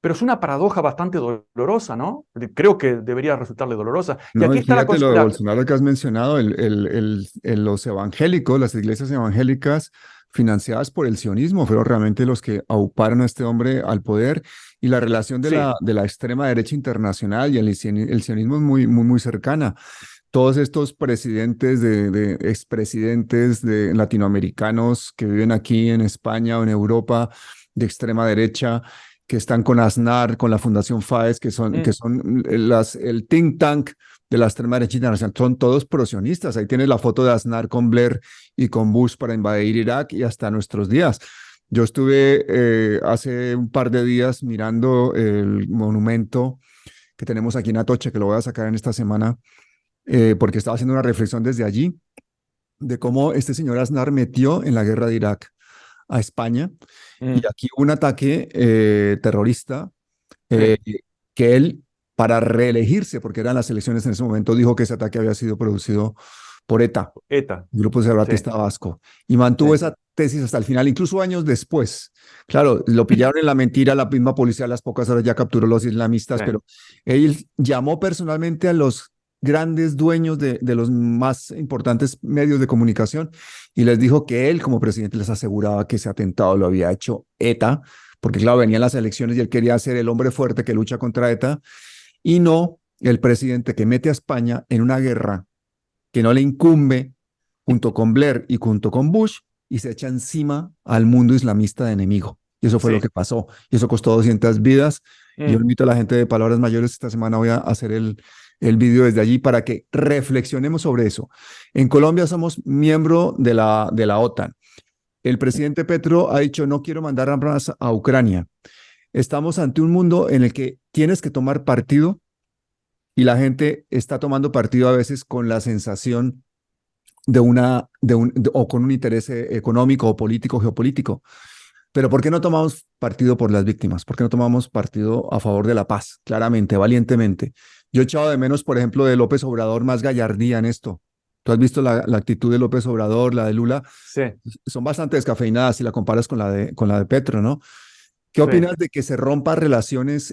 Pero es una paradoja bastante dolorosa, ¿no? Creo que debería resultarle dolorosa. Y No, aquí y está fíjate lo de Bolsonaro que has mencionado, los evangélicos, las iglesias evangélicas financiadas por el sionismo, fueron realmente los que auparon a este hombre al poder, y la relación de Sí. la extrema derecha internacional y el sionismo es muy, muy, muy cercana. todos estos presidentes de expresidentes de latinoamericanos que viven aquí en España o en Europa de extrema derecha, que están con Aznar, con la Fundación FAES, que Mm, son el think tank de la extrema derecha internacional, son todos prosionistas. Ahí tienes la foto de Aznar con Blair y con Bush para invadir Irak y hasta nuestros días. Yo estuve hace un par de días mirando el monumento que tenemos aquí en Atocha, que lo voy a sacar en esta semana, porque estaba haciendo una reflexión desde allí de cómo este señor Aznar metió en la guerra de Irak a España y mm, aquí hubo un ataque terrorista eh, sí, que él, para reelegirse, porque eran las elecciones en ese momento, dijo que ese ataque había sido producido por ETA, ETA, el Grupo sí, Separatista Vasco, y mantuvo sí, esa tesis hasta el final, incluso años después. Claro, lo pillaron en la mentira, la misma policía a las pocas horas ya capturó a los islamistas, sí, pero él llamó personalmente a los grandes dueños de los más importantes medios de comunicación y les dijo que él como presidente les aseguraba que ese atentado lo había hecho ETA, porque claro, venían las elecciones y él quería ser el hombre fuerte que lucha contra ETA y no el presidente que mete a España en una guerra que no le incumbe junto con Blair y junto con Bush y se echa encima al mundo islamista de enemigo. Y eso fue lo sí. que pasó. Y eso costó 200 vidas. Y yo Mm. invito a la gente de Palabras Mayores, esta semana voy a hacer el vídeo desde allí para que reflexionemos sobre eso. En Colombia somos miembro de la OTAN. El presidente Petro ha dicho, no quiero mandar armas a Ucrania. Estamos ante un mundo en el que tienes que tomar partido y la gente está tomando partido a veces con la sensación o con un interés económico o político, geopolítico. Pero ¿por qué no tomamos partido por las víctimas? ¿Por qué no tomamos partido a favor de la paz? Claramente, valientemente. Yo he echado de menos, por ejemplo, de López Obrador más gallardía en esto. Tú has visto la actitud de López Obrador, la de Lula, Sí, son bastante descafeinadas si la comparas con la de Petro, ¿no? ¿Qué sí. opinas de que se rompan relaciones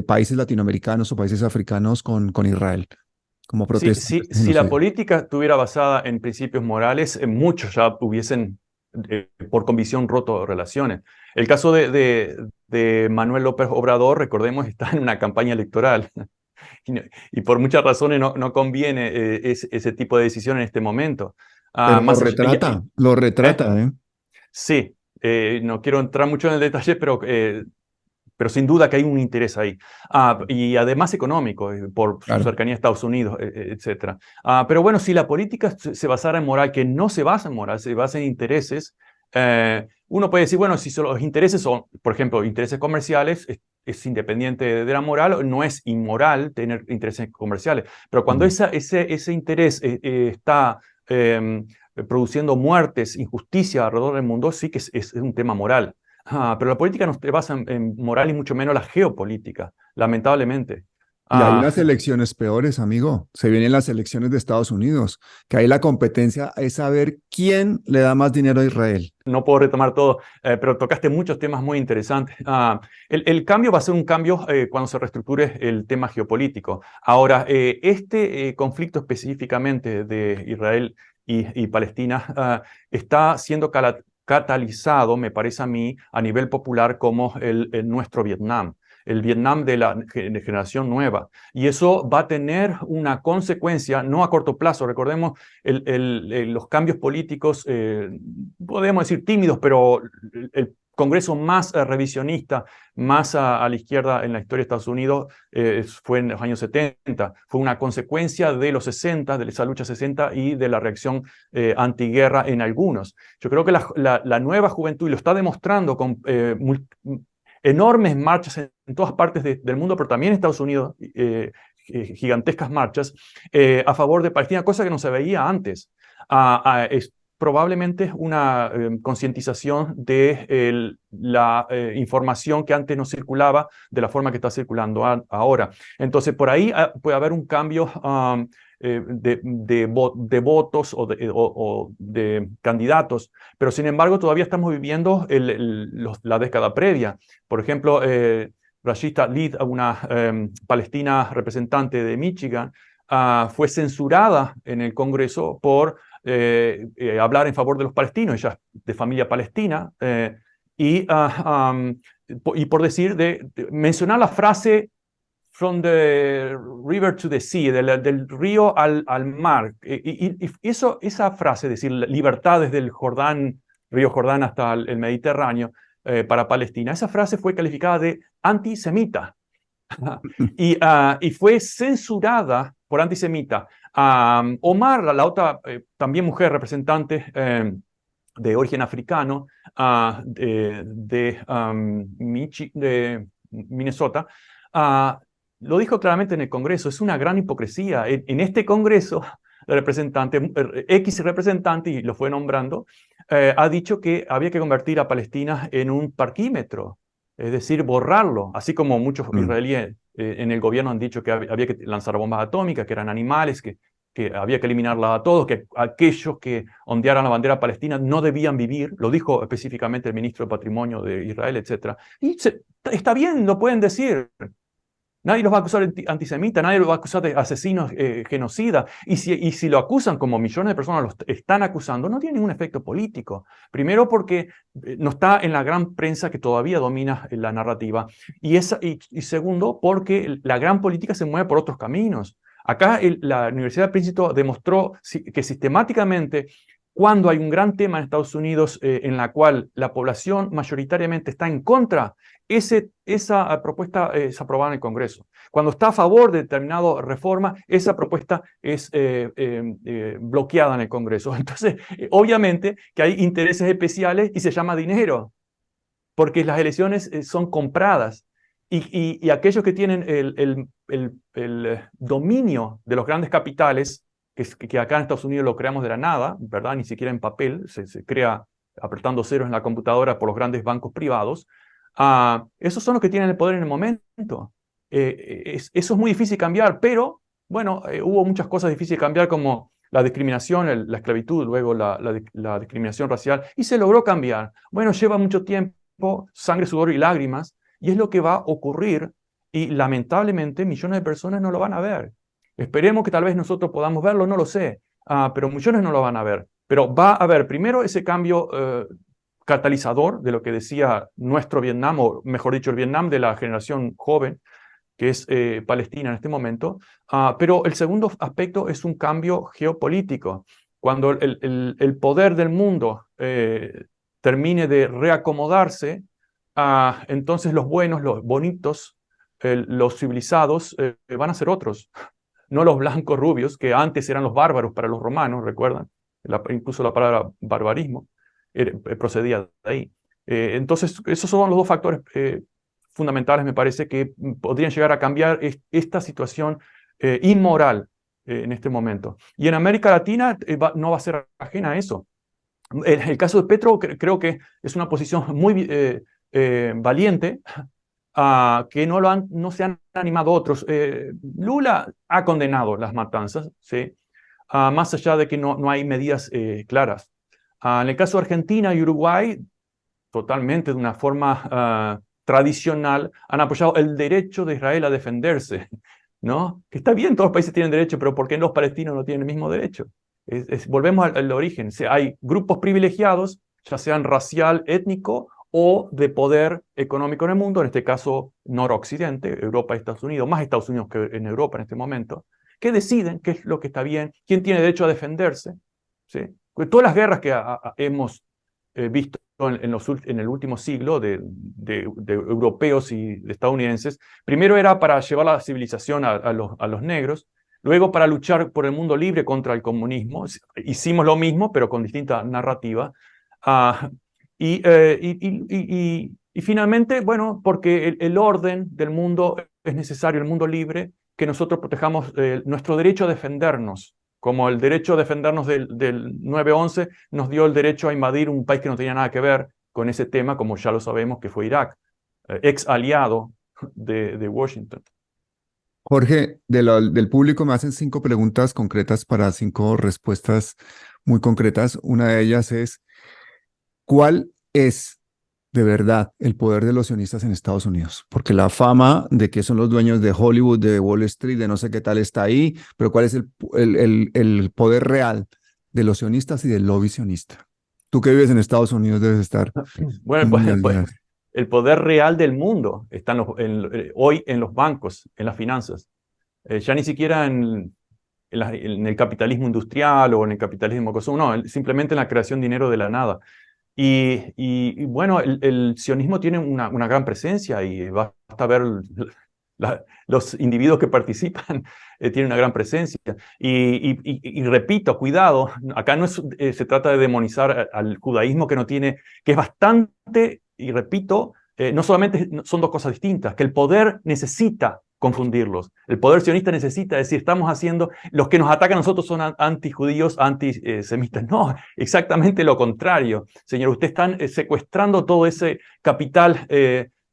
países latinoamericanos o países africanos con Israel como protesta de este Si la genocidio? política estuviera basada en principios morales, muchos ya hubiesen, por convicción, roto relaciones. El caso de Manuel López Obrador, recordemos, está en una campaña electoral y, y por muchas razones no conviene ese tipo de decisión en este momento. Pero Más allá, lo ¿eh? retrata, ¿eh? Sí, no quiero entrar mucho en el detalle, pero sin duda que hay un interés ahí. Y además económico, por su Claro. cercanía a Estados Unidos, etc. Pero bueno, si la política se basara en moral, que no se basa en moral, se basa en intereses, uno puede decir, bueno, si los intereses son, por ejemplo, intereses comerciales, es independiente de la moral, no es inmoral tener intereses comerciales, pero cuando Mm. ese interés está produciendo muertes, injusticia alrededor del mundo, sí que es un tema moral. Pero la política no se basa en moral y mucho menos la geopolítica, lamentablemente. Y hay Ah, unas elecciones peores, amigo. Se vienen las elecciones de Estados Unidos, que ahí la competencia es saber quién le da más dinero a Israel. no puedo retomar todo, pero tocaste muchos temas muy interesantes. El cambio va a ser un cambio cuando se reestructure el tema geopolítico. Ahora, este conflicto específicamente de Israel y Palestina está siendo catalizado, me parece a mí, a nivel popular como el nuestro Vietnam. El Vietnam de la generación nueva. Y eso va a tener una consecuencia, no a corto plazo. Recordemos los cambios políticos, podemos decir tímidos, pero el Congreso más revisionista, más a la izquierda en la historia de Estados Unidos, fue en los años 70. Fue una consecuencia de los 60, de esa lucha 60 y de la reacción antiguerra en algunos. Yo creo que la nueva juventud, y lo está demostrando con enormes marchas en todas partes del mundo, pero también en Estados Unidos, gigantescas marchas a favor de Palestina, cosa que no se veía antes. Es probablemente una concientización de la información que antes no circulaba de la forma que está circulando ahora. Entonces, por ahí puede haber un cambio de votos o de candidatos, pero sin embargo todavía estamos viviendo la década previa. Por ejemplo, Rashida Tlaib, una palestina representante de Michigan, fue censurada en el Congreso por hablar en favor de los palestinos, ella es de familia palestina, y por decir, mencionar la frase from the river to the sea, del río al mar. Y esa frase, decir, libertad desde el río Jordán hasta el Mediterráneo para Palestina, esa frase fue calificada de antisemita. Y fue censurada por antisemita. Omar, la otra también mujer representante de origen africano de Minnesota, lo dijo claramente en el Congreso. Es una gran hipocresía. En este Congreso, el representante, X representante, y lo fue nombrando, ha dicho que había que convertir a Palestina en un parquímetro, es decir, borrarlo, así como muchos israelíes en el gobierno han dicho que había que lanzar bombas atómicas, que eran animales, que había que eliminarlas a todos, que aquellos que ondearan la bandera palestina no debían vivir, lo dijo específicamente el ministro de Patrimonio de Israel, etc. Y está bien, lo pueden decir. Nadie los va a acusar de antisemitas, nadie los va a acusar de asesinos, genocidas. Y si lo acusan, como millones de personas lo están acusando, no tiene ningún efecto político. Primero porque no está en la gran prensa que todavía domina la narrativa. Y segundo, porque la gran política se mueve por otros caminos. Acá la Universidad de Princeton demostró que sistemáticamente, cuando hay un gran tema en Estados Unidos en la cual la población mayoritariamente está en contra, esa propuesta es aprobada en el Congreso. Cuando está a favor de determinada reforma, esa propuesta es bloqueada en el Congreso. Entonces, obviamente que hay intereses especiales y se llama dinero, porque las elecciones son compradas. Y aquellos que tienen el dominio de los grandes capitales, que acá en Estados Unidos lo creamos de la nada, ¿verdad? Ni siquiera en papel, se crea apretando ceros en la computadora por los grandes bancos privados. Esos son los que tienen el poder en el momento. Eso es muy difícil cambiar, pero bueno, hubo muchas cosas difíciles de cambiar, como la discriminación, la esclavitud, luego la discriminación racial, y se logró cambiar. Bueno, lleva mucho tiempo, sangre, sudor y lágrimas, y es lo que va a ocurrir, y lamentablemente millones de personas no lo van a ver. Esperemos que tal vez nosotros podamos verlo, no lo sé, pero millones no lo van a ver. Pero va a haber primero ese cambio catalizador de lo que decía nuestro Vietnam, o mejor dicho, el Vietnam de la generación joven, que es Palestina en este momento. Pero el segundo aspecto es un cambio geopolítico. Cuando el poder del mundo termine de reacomodarse, entonces los buenos, los bonitos, los civilizados van a ser otros. No los blancos rubios, que antes eran los bárbaros para los romanos, ¿recuerdan? Incluso la palabra barbarismo procedía de ahí. Entonces, esos son los dos factores fundamentales, me parece, que podrían llegar a cambiar esta situación inmoral en este momento. Y en América Latina no va a ser ajena a eso. El caso de Petro creo que es una posición muy valiente, que no se han animado otros. Lula ha condenado las matanzas, ¿sí? Más allá de que no hay medidas claras. En el caso de Argentina y Uruguay, totalmente de una forma tradicional, han apoyado el derecho de Israel a defenderse, ¿no? Que está bien, todos los países tienen derecho, pero ¿por qué los palestinos no tienen el mismo derecho? Volvemos al origen. Hay grupos privilegiados, ya sean racial, étnico o de poder económico en el mundo, en este caso noroccidente, Europa y Estados Unidos, más Estados Unidos que en Europa en este momento, que deciden qué es lo que está bien, quién tiene derecho a defenderse, ¿sí? Porque todas las guerras que hemos visto en el último siglo de europeos y de estadounidenses, primero era para llevar la civilización a los negros, luego para luchar por el mundo libre contra el comunismo. Hicimos lo mismo, pero con distinta narrativa. Y finalmente, bueno, porque el orden del mundo es necesario, el mundo libre, que nosotros protejamos nuestro derecho a defendernos, como el derecho a defendernos del 9/11 nos dio el derecho a invadir un país que no tenía nada que ver con ese tema, como ya lo sabemos, que fue Irak, ex aliado de Washington. Jorge, del público me hacen 5 preguntas concretas para 5 respuestas muy concretas. Una de ellas es, ¿cuál es de verdad el poder de los sionistas en Estados Unidos? Porque la fama de que son los dueños de Hollywood, de Wall Street, de no sé qué tal está ahí, pero ¿cuál es el poder real de los sionistas y del lobby sionista? Tú que vives en Estados Unidos debes estar Bueno, muy al día. el poder real del mundo está hoy en los bancos, en las finanzas. Ya ni siquiera en el capitalismo industrial o en el capitalismo consumo, no, simplemente en la creación de dinero de la nada. Y bueno, el sionismo tiene una gran presencia y basta ver los individuos que participan, tienen una gran presencia. Y repito, cuidado, acá no se trata de demonizar al judaísmo que no tiene, que es bastante, y repito, no solamente son dos cosas distintas, que el poder necesita confundirlos. El poder sionista necesita decir, estamos haciendo, los que nos atacan a nosotros son antijudíos, antisemitas. No, exactamente lo contrario. Señor, ustedes están secuestrando todo ese capital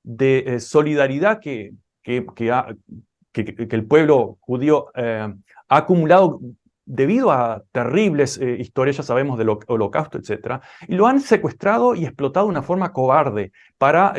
de solidaridad que el pueblo judío ha acumulado debido a terribles historias, ya sabemos, del holocausto, etc. Y lo han secuestrado y explotado de una forma cobarde para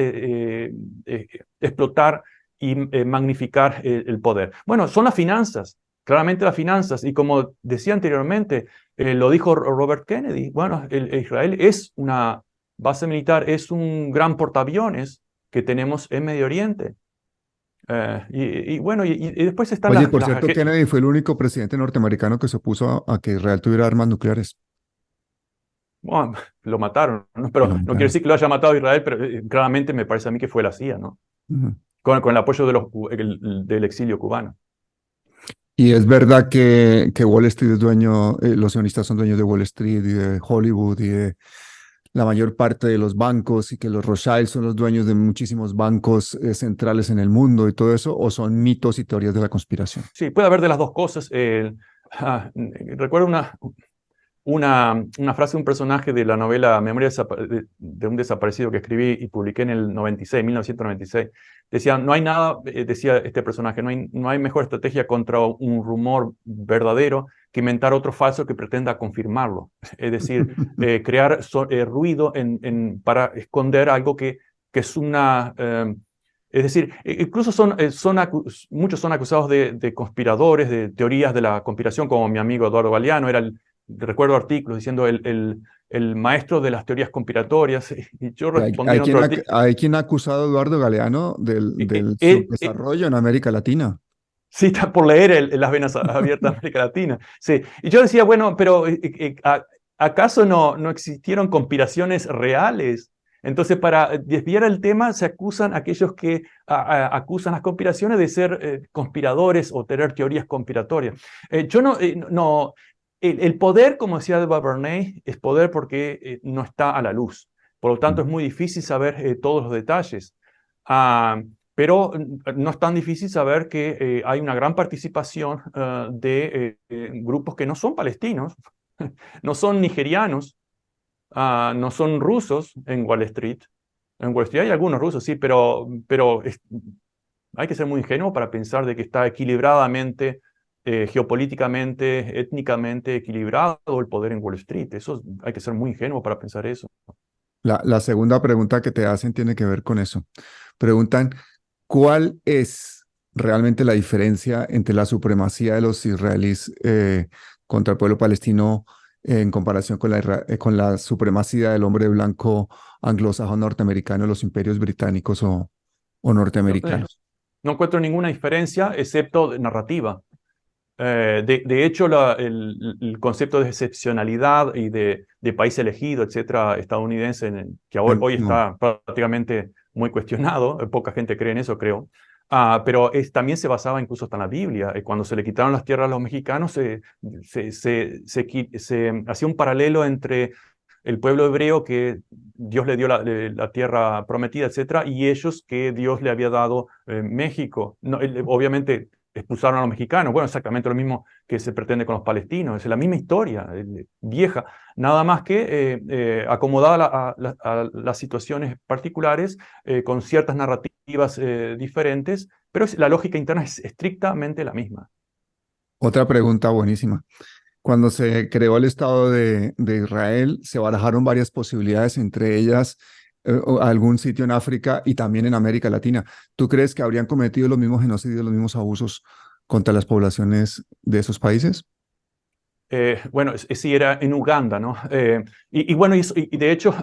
explotar y magnificar el poder. Bueno, son las finanzas, claramente las finanzas, y como decía anteriormente, lo dijo Robert Kennedy, bueno, Israel es una base militar, es un gran portaaviones que tenemos en Medio Oriente. Bueno, y después están Oye, por cierto, Kennedy fue el único presidente norteamericano que se opuso a que Israel tuviera armas nucleares. Bueno, lo mataron, ¿no? Pero no quiero decir que lo haya matado Israel, pero claramente me parece a mí que fue la CIA, ¿no? Con el apoyo del exilio cubano. Y es verdad que Wall Street es dueño, los sionistas son dueños de Wall Street y de Hollywood y de la mayor parte de los bancos, y que los Rothschild son los dueños de muchísimos bancos centrales en el mundo y todo eso, o son mitos y teorías de la conspiración. Sí, puede haber de las dos cosas. Recuerdo una frase de un personaje de la novela Memoria de un desaparecido que escribí y publiqué en el 1996. Decía, no hay nada, decía este personaje, no hay mejor estrategia contra un rumor verdadero que inventar otro falso que pretenda confirmarlo. Es decir, crear ruido para esconder algo que es una... es decir, incluso muchos son acusados de conspiradores, de teorías de la conspiración, como mi amigo Eduardo Galeano, recuerdo artículos diciendo el maestro de las teorías conspiratorias. Y yo respondí en otro artículo. Hay quien ha acusado a Eduardo Galeano del subdesarrollo en América Latina. Sí, está por leer Las Venas Abiertas de América Latina. Sí. Y yo decía, bueno, pero ¿acaso no existieron conspiraciones reales? Entonces, para desviar el tema, se acusan a aquellos que acusan las conspiraciones de ser conspiradores o tener teorías conspiratorias. El poder, como decía Edward Bernays, es poder porque no está a la luz. Por lo tanto, es muy difícil saber todos los detalles. Pero no es tan difícil saber que hay una gran participación de grupos que no son palestinos, no son nigerianos, no son rusos en Wall Street. En Wall Street hay algunos rusos, sí, pero hay que ser muy ingenuo para pensar de que está equilibradamente, geopolíticamente, étnicamente equilibrado el poder en Wall Street. Hay que ser muy ingenuo para pensar eso. La segunda pregunta que te hacen tiene que ver con eso. Preguntan, ¿cuál es realmente la diferencia entre la supremacía de los israelíes contra el pueblo palestino en comparación con la supremacía del hombre blanco anglosajón norteamericano de los imperios británicos o norteamericanos? No encuentro ninguna diferencia excepto de narrativa. De hecho, el concepto de excepcionalidad y de país elegido, etcétera, estadounidense, que hoy está prácticamente muy cuestionado, poca gente cree en eso, creo, pero también se basaba incluso hasta en la Biblia. Cuando se le quitaron las tierras a los mexicanos, se hacía un paralelo entre el pueblo hebreo que Dios le dio la tierra prometida, etcétera, y ellos que Dios le había dado México. No, obviamente expulsaron a los mexicanos. Bueno, exactamente lo mismo que se pretende con los palestinos. Es la misma historia, vieja, nada más que acomodada a las situaciones particulares, con ciertas narrativas diferentes, pero la lógica interna es estrictamente la misma. Otra pregunta buenísima. Cuando se creó el Estado de Israel, se barajaron varias posibilidades, entre ellas algún sitio en África y también en América Latina. ¿Tú crees que habrían cometido los mismos genocidios, los mismos abusos contra las poblaciones de esos países? Bueno, sí, era en Uganda, ¿no? Bueno, y de hecho,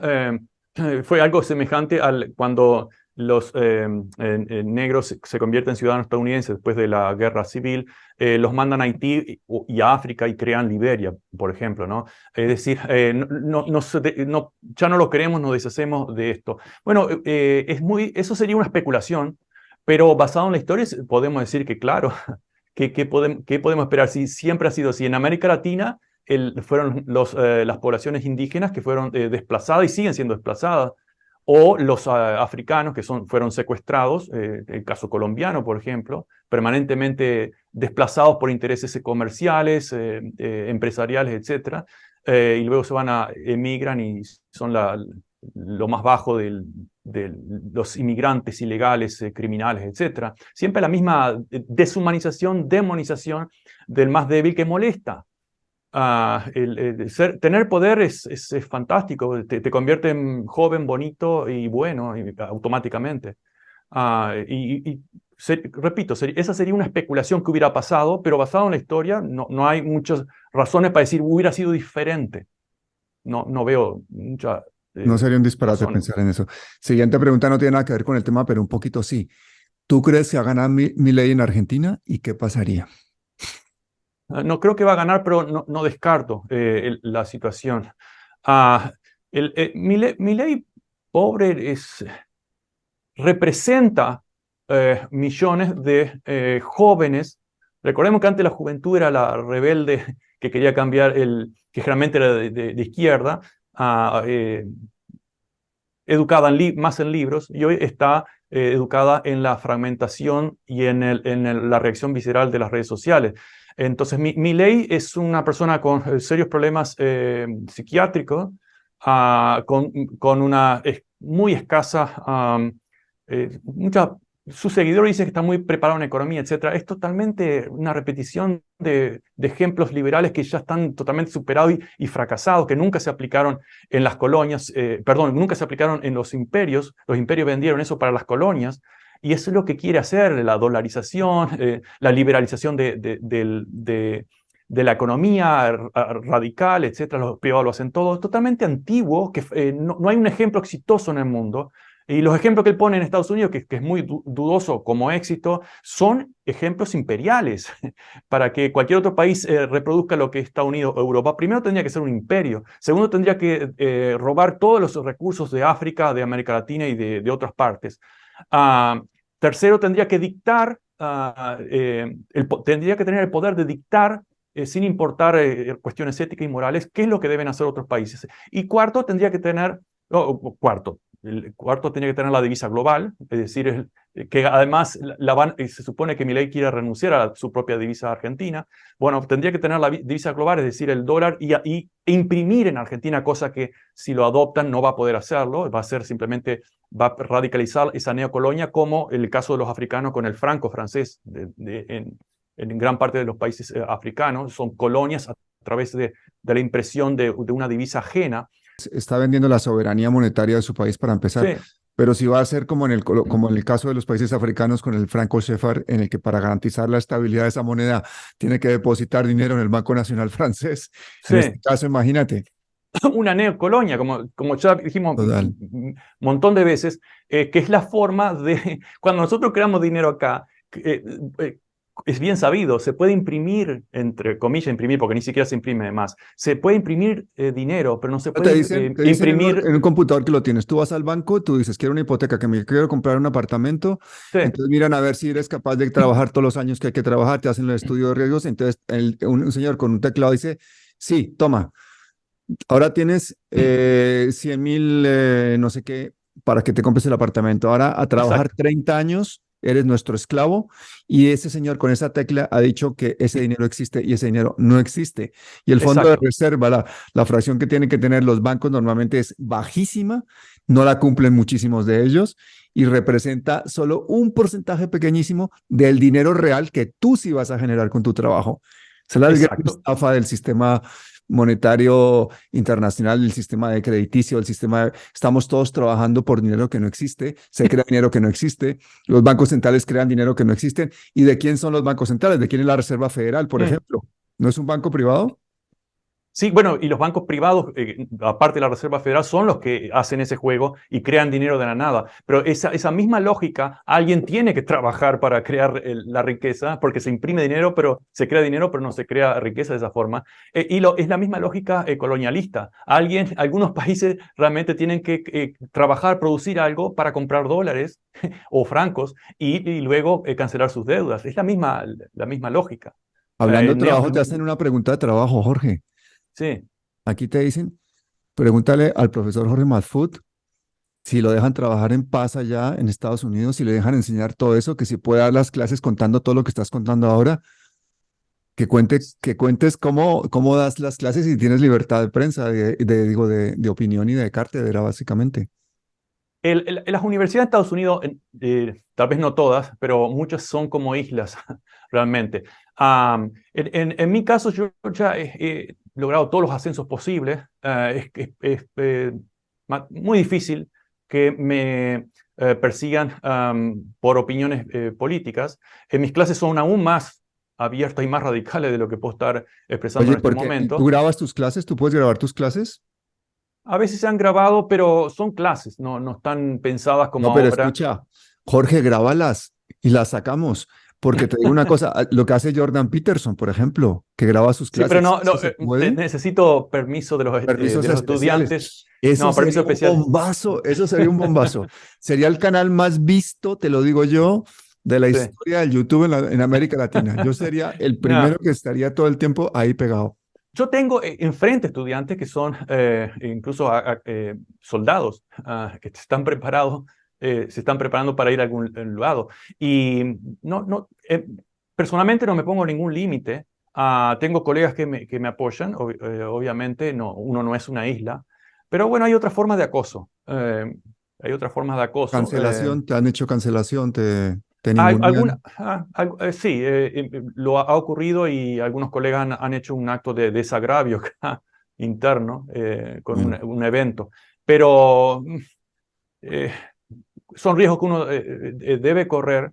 Fue algo semejante al cuando los negros se convierten en ciudadanos estadounidenses después de la guerra civil, los mandan a Haití y a África y crean Liberia, por ejemplo, ¿no? Es decir, ya no lo queremos, nos deshacemos de esto. Bueno, eso sería una especulación, pero basado en la historia podemos decir que, claro, ¿qué podemos esperar? Si siempre ha sido así. En América Latina fueron las poblaciones indígenas que fueron desplazadas y siguen siendo desplazadas, o los africanos que fueron secuestrados, el caso colombiano, por ejemplo, permanentemente desplazados por intereses comerciales, empresariales, etc. Y luego emigran y son lo más bajo de los inmigrantes ilegales, criminales, etc. Siempre la misma deshumanización, demonización del más débil que molesta. Tener poder es fantástico, te convierte en joven, bonito y bueno automáticamente. Repito, esa sería una especulación que hubiera pasado, pero basado en la historia no hay muchas razones para decir hubiera sido diferente. No veo muchas No sería un disparate razones. pensar en eso. Siguiente pregunta no tiene nada que ver con el tema, pero un poquito sí. ¿Tú crees que va a ganar Milei en Argentina y qué pasaría? No creo que va a ganar, pero no descarto la situación. Ah, Milei, pobre, representa millones de jóvenes. Recordemos que antes la juventud era la rebelde que quería cambiar, que generalmente era de izquierda, educada más en libros, y hoy está educada en la fragmentación y en la reacción visceral de las redes sociales. Entonces, Milei es una persona con serios problemas psiquiátricos, con una muy escasa, su seguidor dice que está muy preparado en economía, etc. Es totalmente una repetición de ejemplos liberales que ya están totalmente superados y fracasados, que nunca se aplicaron en las colonias, nunca se aplicaron en los imperios vendieron eso para las colonias, y eso es lo que quiere hacer, la dolarización, la liberalización de la economía radical, etc. Los privados lo hacen todo, totalmente antiguo, que no hay un ejemplo exitoso en el mundo. Y los ejemplos que él pone en Estados Unidos, que es muy dudoso como éxito, son ejemplos imperiales. Para que cualquier otro país reproduzca lo que Estados Unidos o Europa, primero tendría que ser un imperio. Segundo, tendría que robar todos los recursos de África, de América Latina y de otras partes. Tercero, tendría que dictar, tendría que tener el poder de dictar sin importar cuestiones éticas y morales, qué es lo que deben hacer otros países. Y cuarto, tendría que tener, el cuarto tenía que tener la divisa global, es decir, que además se supone que Milei quiere renunciar a su propia divisa argentina. Bueno, tendría que tener la divisa global, es decir, el dólar, e imprimir en Argentina, cosa que si lo adoptan no va a poder hacerlo, va a radicalizar esa neocolonia, como el caso de los africanos con el franco francés. En gran parte de los países africanos son colonias a través de la impresión de una divisa ajena. Está vendiendo la soberanía monetaria de su país para empezar, Sí. pero si va a ser como como en el caso de los países africanos con el franco CFA, en el que para garantizar la estabilidad de esa moneda tiene que depositar dinero en el Banco Nacional francés. En este Sí. caso, imagínate. Una neocolonia, como ya dijimos Total. un montón de veces, que es la forma de, cuando nosotros creamos dinero acá, es bien sabido, se puede imprimir, entre comillas, imprimir, porque ni siquiera se imprime más, se puede imprimir dinero, pero no se Te puede dicen imprimir. en un computador que lo tienes. Tú vas al banco, tú dices, quiero una hipoteca, que me quiero comprar un apartamento. Sí, Entonces miran a ver si eres capaz de trabajar todos los años que hay que trabajar, te hacen el estudio de riesgos. Entonces un señor con un teclado dice, sí, toma, ahora tienes 100.000, no sé qué, para que te compres el apartamento. Ahora a trabajar exacto, 30 años, eres nuestro esclavo. Y ese señor con esa tecla ha dicho que ese dinero existe y ese dinero no existe. Y el fondo de exacto. reserva, la fracción que tienen que tener los bancos normalmente es bajísima, no la cumplen muchísimos de ellos y representa solo un porcentaje pequeñísimo del dinero real que tú sí vas a generar con tu trabajo. Esa es la gran Exacto. estafa del sistema monetario internacional, el sistema de crediticio, estamos todos trabajando por dinero que no existe, se crea dinero que no existe, los bancos centrales crean dinero que no existen. ¿Y de quién son los bancos centrales? ¿De quién es la Reserva Federal, por ejemplo? ¿No es un banco privado? Sí, bueno, y los bancos privados, aparte de la Reserva Federal, son los que hacen ese juego y crean dinero de la nada. Pero esa misma lógica, alguien tiene que trabajar para crear la riqueza, porque se imprime dinero, pero se crea dinero, pero no se crea riqueza de esa forma. Es la misma lógica colonialista. Algunos países realmente tienen que trabajar, producir algo para comprar dólares o francos y luego cancelar sus deudas. Es la misma lógica. Hablando de Neo, trabajo, te hacen una pregunta de trabajo, Jorge. sí. Aquí te dicen, pregúntale al profesor Jorge Madfut si lo dejan trabajar en paz allá en Estados Unidos, si le dejan enseñar todo eso, que si puede dar las clases contando todo lo que estás contando ahora, que cuentes cómo das las clases y tienes libertad de prensa, digo, de opinión y de cátedra, básicamente. Las universidades de Estados Unidos, tal vez no todas, pero muchas son como islas, realmente. En mi caso, yo ya he logrado todos los ascensos posibles. Es muy difícil que me persigan por opiniones políticas. Mis clases son aún más abiertas y más radicales de lo que puedo estar expresando Oye, en este porque tú momento. grabas tus clases, tú puedes grabar tus clases. A veces se han grabado, pero son clases, no están pensadas como No, pero ahora. escucha, Jorge, grábalas y las sacamos. Porque te digo una cosa, lo que hace Jordan Peterson, por ejemplo, que graba sus Sí, pero clases, no, ¿eso se puede? necesito permiso Permisos de los estudiantes. especiales. Eso No, permiso sería un especial. bombazo, eso sería un bombazo. Sería el canal más visto, te lo digo yo, de la Sí. historia del YouTube en América Latina. Yo sería el primero No. que estaría todo el tiempo ahí pegado. Yo tengo enfrente estudiantes que son incluso soldados que están preparados, se están preparando para ir a algún lado. Y personalmente no me pongo ningún límite. Tengo colegas que me apoyan, obviamente, no, uno no es una isla. Pero bueno, hay otras formas de acoso. Hay otras formas de acoso. Cancelación, te han hecho cancelación, te ningunean. Sí, lo ha ocurrido y algunos colegas han hecho un acto de desagravio acá, interno con Mm, un evento. Pero eh, son riesgos que uno debe correr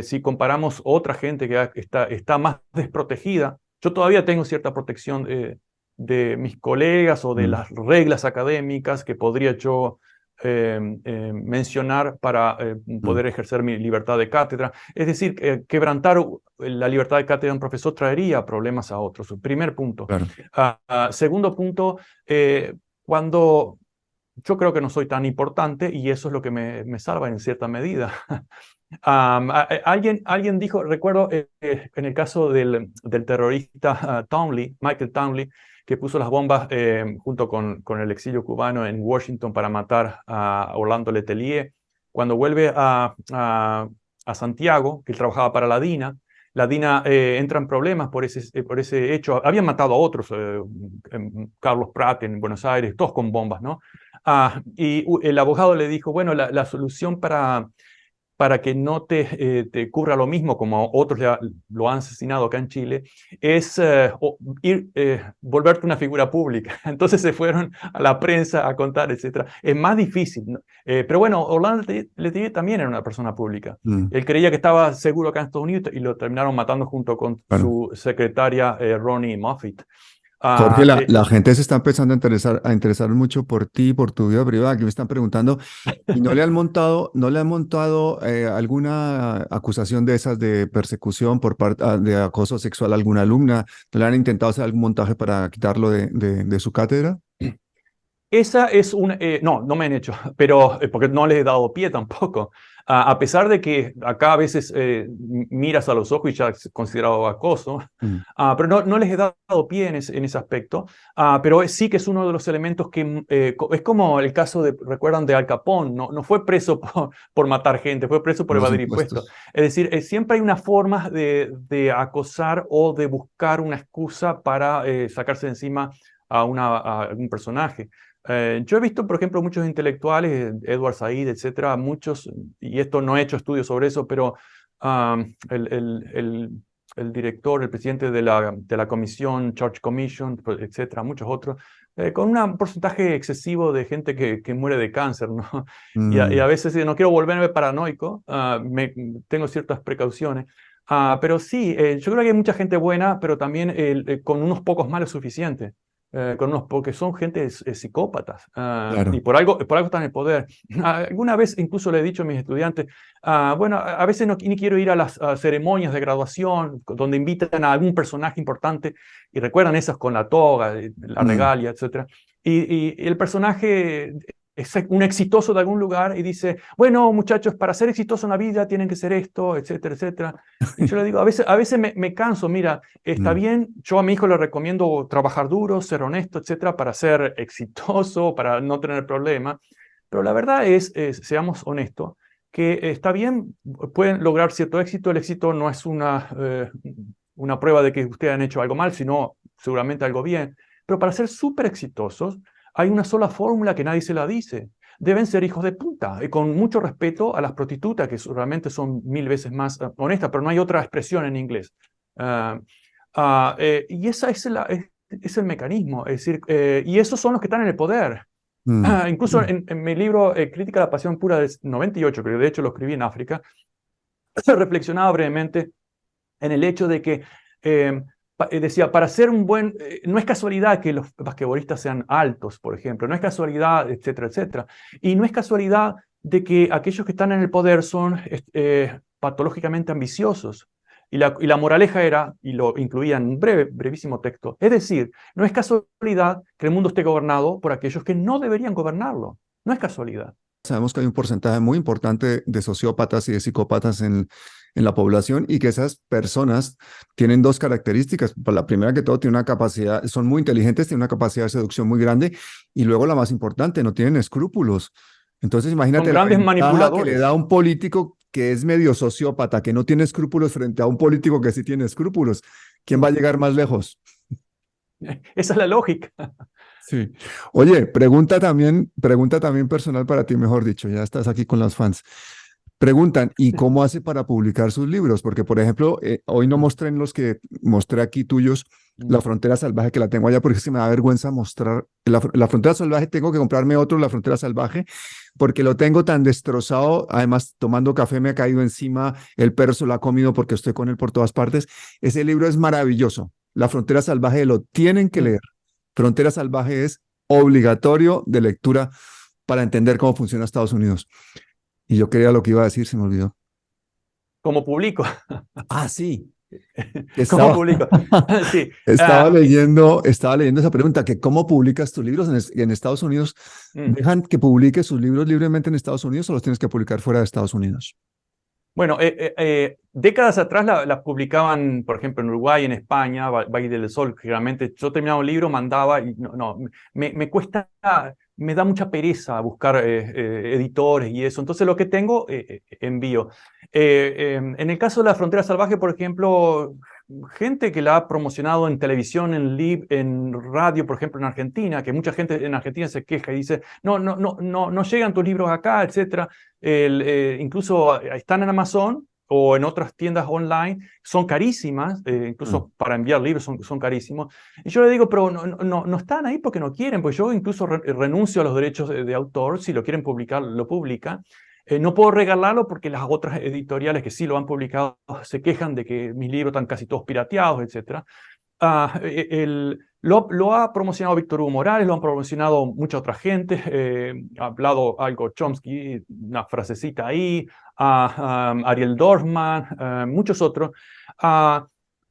si comparamos otra gente que está más desprotegida. Yo todavía tengo cierta protección de mis colegas o de mm, las reglas académicas que podría yo mencionar para mm, poder ejercer mi libertad de cátedra. Es decir, quebrantar la libertad de cátedra de un profesor traería problemas a otros. Primer punto. claro. Segundo punto, cuando yo creo que no soy tan importante y eso es lo que me salva en cierta medida. Alguien dijo, recuerdo en el caso del terrorista Townley, Michael Townley, que puso las bombas junto con el exilio cubano en Washington para matar a Orlando Letelier. Cuando vuelve a Santiago, que él trabajaba para la DINA entra en problemas por ese hecho. Habían matado a otros, Carlos Prat en Buenos Aires, todos con bombas, ¿no? Y el abogado le dijo, bueno, la solución para que no te ocurra lo mismo como otros lo han asesinado acá en Chile, es volverte una figura pública. Entonces se fueron a la prensa a contar, etc. Es más difícil, ¿no? Pero bueno, Orlando Letelier también era una persona pública. Mm, Él creía que estaba seguro acá en Estados Unidos y lo terminaron matando junto con claro. su secretaria Ronnie Moffitt. Jorge, Ah, la gente se está empezando a interesar mucho por ti, por tu vida privada. Aquí me están preguntando, ¿y no le han montado alguna acusación de esas de persecución por parte de acoso sexual a alguna alumna? ¿No le han intentado hacer algún montaje para quitarlo de su cátedra? Esa es una... no me han hecho, pero porque no les he dado pie tampoco. A pesar de que acá a veces miras a los ojos y ya es considerado acoso, Mm, pero no les he dado pie en ese aspecto. Pero sí que es uno de los elementos que... es como el caso recuerdan, de Al Capone, no fue preso por matar gente, fue preso por los evadir impuestos. impuestos. Es decir, siempre hay una forma de acosar o de buscar una excusa para sacarse de encima a algún personaje. Yo he visto, por ejemplo, muchos intelectuales, Edward Said, etcétera, muchos, y esto no he hecho estudios sobre eso, pero el, el, el, el director, el presidente de la comisión, Church Commission, etcétera, muchos otros, con un porcentaje excesivo de gente que muere de cáncer, ¿no? Y a Mm, veces no quiero volverme paranoico, tengo ciertas precauciones. Pero sí, yo creo que hay mucha gente buena, pero también con unos pocos malos es suficiente. porque son gente psicópatas, y Claro. por algo están en el poder. Alguna vez incluso le he dicho a mis estudiantes, bueno, a veces ni quiero ir a las ceremonias de graduación donde invitan a algún personaje importante y recuerdan esas con la toga, la Mm. regalia, etc. Y el personaje es un exitoso de algún lugar y dice, bueno, muchachos, para ser exitoso en la vida tienen que ser esto, etcétera, etcétera. Y yo le digo, a veces me canso, mira, está Mm. bien, yo a mi hijo le recomiendo trabajar duro, ser honesto, etcétera, para ser exitoso, para no tener problemas, pero la verdad seamos honestos, que está bien, pueden lograr cierto éxito, el éxito no es una prueba de que ustedes han hecho algo mal, sino seguramente algo bien, pero para ser súper exitosos, hay una sola fórmula que nadie se la dice. Deben ser hijos de puta, y con mucho respeto a las prostitutas, que realmente son 1000 veces más honestas, pero no hay otra expresión en inglés. Ah, y esa es el mecanismo, es decir, y esos son los que están en el poder. Mm. Incluso en mi libro Crítica a la Pasión Pura del 98, que de hecho lo escribí en África, reflexionaba brevemente en el hecho de que decía, para ser un buen, no es casualidad que los basquetbolistas sean altos, por ejemplo, no es casualidad, etcétera, etcétera. Y no es casualidad de que aquellos que están en el poder son patológicamente ambiciosos. Y la moraleja era, y lo incluía en un brevísimo texto, es decir, no es casualidad que el mundo esté gobernado por aquellos que no deberían gobernarlo. No es casualidad. Sabemos que hay un porcentaje muy importante de sociópatas y de psicópatas en la población y que esas personas tienen dos características. Pues la primera que todo, tienen una capacidad, son muy inteligentes, tienen una capacidad de seducción muy grande y luego la más importante, no tienen escrúpulos. Entonces Son imagínate la grandes ventaja que le da a manipuladores. un político que es medio sociópata, que no tiene escrúpulos frente a un político que sí tiene escrúpulos. ¿Quién va a llegar más lejos? Esa es la lógica. Sí. Oye, pregunta también personal para ti, mejor dicho, ya estás aquí con los fans. Preguntan, ¿y cómo hace para publicar sus libros? Porque, por ejemplo, hoy no mostré en los que mostré aquí tuyos La Frontera Salvaje, que la tengo allá porque es que me da vergüenza mostrar. La Frontera Salvaje, tengo que comprarme otro, La Frontera Salvaje, porque lo tengo tan destrozado. Además, tomando café me ha caído encima, el perro se lo ha comido porque estoy con él por todas partes. Ese libro es maravilloso. La Frontera Salvaje lo tienen que leer. Frontera Salvaje es obligatorio de lectura para entender cómo funciona Estados Unidos. Y yo quería lo que iba a decir, se me olvidó. Como publico. Ah, sí. ¿Cómo Estaba, publico? Sí. estaba leyendo esa pregunta, que cómo publicas tus libros en Estados Unidos. Mm. ¿Dejan que publiques sus libros libremente en Estados Unidos o los tienes que publicar fuera de Estados Unidos? Bueno, décadas atrás las publicaban, por ejemplo, en Uruguay, en España, Valle del Sol, generalmente yo terminaba un libro, mandaba, y no, me cuesta, me da mucha pereza buscar editores y eso, entonces lo que tengo, envío. En el caso de La Frontera Salvaje, por ejemplo, gente que la ha promocionado en televisión, en radio, por ejemplo, en Argentina, que mucha gente en Argentina se queja y dice, no llegan tus libros acá, etcétera. Incluso están en Amazon o en otras tiendas online, son carísimas, Mm. incluso para enviar libros son carísimos. Y yo le digo, pero no están ahí porque no quieren, pues yo incluso renuncio a los derechos de autor, si lo quieren publicar, lo publican. No puedo regalarlo porque las otras editoriales que sí lo han publicado se quejan de que mis libros están casi todos pirateados, etcétera. Lo ha promocionado Víctor Hugo Morales, lo han promocionado mucha otra gente, ha hablado algo Chomsky, una frasecita ahí, Ariel Dorfman, muchos otros.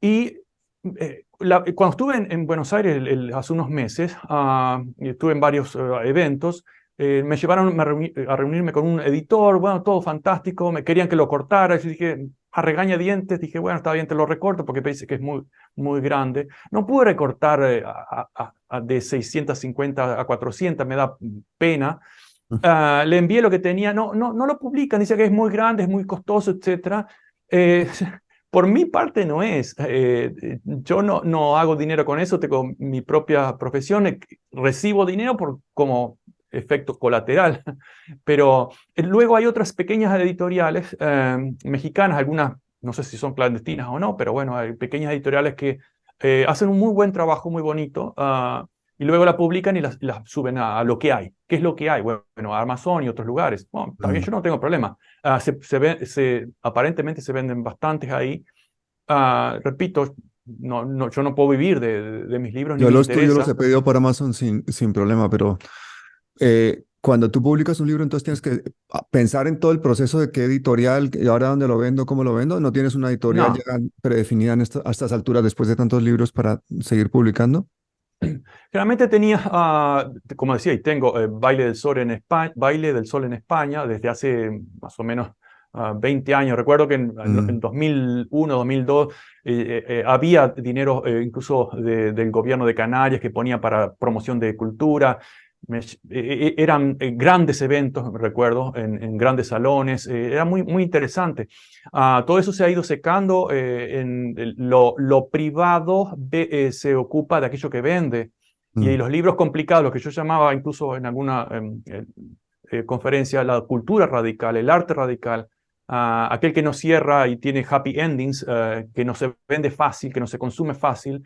Y cuando estuve en Buenos Aires hace unos meses, y estuve en varios eventos, me llevaron a reunirme con un editor, bueno, todo fantástico, me querían que lo cortara, yo dije, a regañadientes, dije, bueno, está bien, te lo recorto porque pensé que es muy grande. No pude recortar de 650 a 400, me da pena. Le envié lo que tenía, no lo publican, dice que es muy grande, es muy costoso, etc. Eh, por mi parte no es. Yo no hago dinero con eso, tengo mi propia profesión, recibo dinero como efecto colateral, pero luego hay otras pequeñas editoriales mexicanas, algunas no sé si son clandestinas o no, pero bueno, hay pequeñas editoriales que hacen un muy buen trabajo, muy bonito, y luego la publican y las suben a lo que hay. ¿Qué es lo que hay? Bueno, a Amazon y otros lugares. Bueno, está bien, Mm. yo no tengo problema. Aparentemente se venden bastantes ahí. Repito, yo no puedo vivir de mis libros ni Yo me los tuyos los interesa. he pedido por Amazon sin problema, pero cuando tú publicas un libro, entonces tienes que pensar en todo el proceso de qué editorial, y ahora dónde lo vendo, cómo lo vendo. ¿No tienes una editorial No. ya predefinida a estas alturas después de tantos libros para seguir publicando? Generalmente tenía, como decía, y tengo Baile del Sol en España, Baile del Sol en España desde hace más o menos 20 años. Recuerdo que en Mm, 2001, 2002 había dinero incluso del gobierno de Canarias que ponía para promoción de cultura. Eran grandes eventos, recuerdo, en grandes salones. Era muy interesante. Todo eso se ha ido secando. Lo privado se ocupa de aquello que vende. Y mm, los libros complicados, los que yo llamaba incluso en alguna conferencia, la cultura radical, el arte radical, aquel que no cierra y tiene happy endings, que no se vende fácil, que no se consume fácil,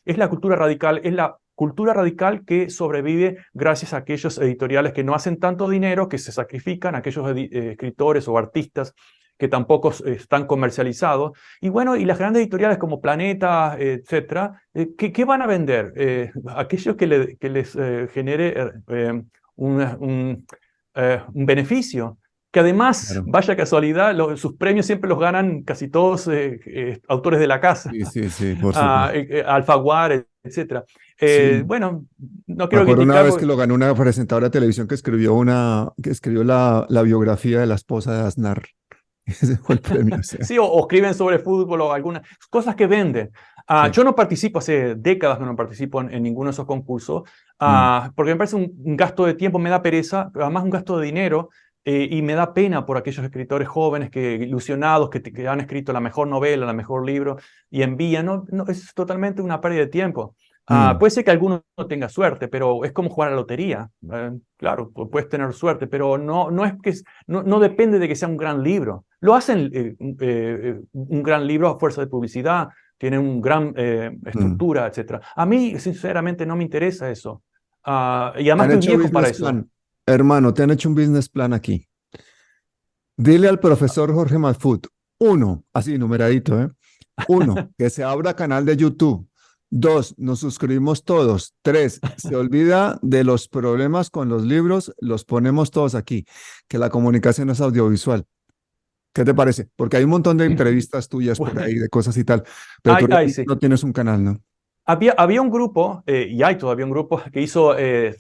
es la cultura radical, es la cultura radical que sobrevive gracias a aquellos editoriales que no hacen tanto dinero, que se sacrifican, aquellos escritores o artistas que tampoco están comercializados. Y bueno, y las grandes editoriales como Planeta, etcétera, ¿qué van a vender? Aquellos que les genere un beneficio. Que además, claro. vaya casualidad, sus premios siempre los ganan casi todos autores de la casa. Sí, sí, sí, por supuesto. Alfaguara, etcétera. Sí. Bueno, no Me quiero acuerdo una criticar vez que porque lo ganó una presentadora de televisión que escribió la biografía de la esposa de Aznar. Ese fue el premio, o sea. sí, o escriben sobre fútbol o algunas cosas que venden. Sí. Yo no participo, hace décadas que no participo en ninguno de esos concursos, Mm, porque me parece un gasto de tiempo, me da pereza, pero además un gasto de dinero, y me da pena por aquellos escritores jóvenes ilusionados que han escrito la mejor novela, el mejor libro, y envían. No, no, es totalmente una pérdida de tiempo. mm, Puede ser que alguno tenga suerte, pero es como jugar a la lotería. Claro, puedes tener suerte, pero no es que no depende de que sea un gran libro. Lo hacen un gran libro a fuerza de publicidad, tienen un gran mm. estructura, etc. A mí, sinceramente, no me interesa eso. Y Te además han estoy hecho viejo para business eso. plan. Hermano, te han hecho un business plan aquí. Dile al profesor Jorge Madfut, uno, así numeradito, ¿eh? Uno, que se abra canal de YouTube. Dos, nos suscribimos todos. Tres, se olvida de los problemas con los libros, los ponemos todos aquí, que la comunicación es audiovisual. ¿Qué te parece? Porque hay un montón de entrevistas tuyas por ahí, Bueno, de cosas y tal, pero tú sí. no tienes un canal, ¿no? Había un grupo, y hay todavía un grupo, que hizo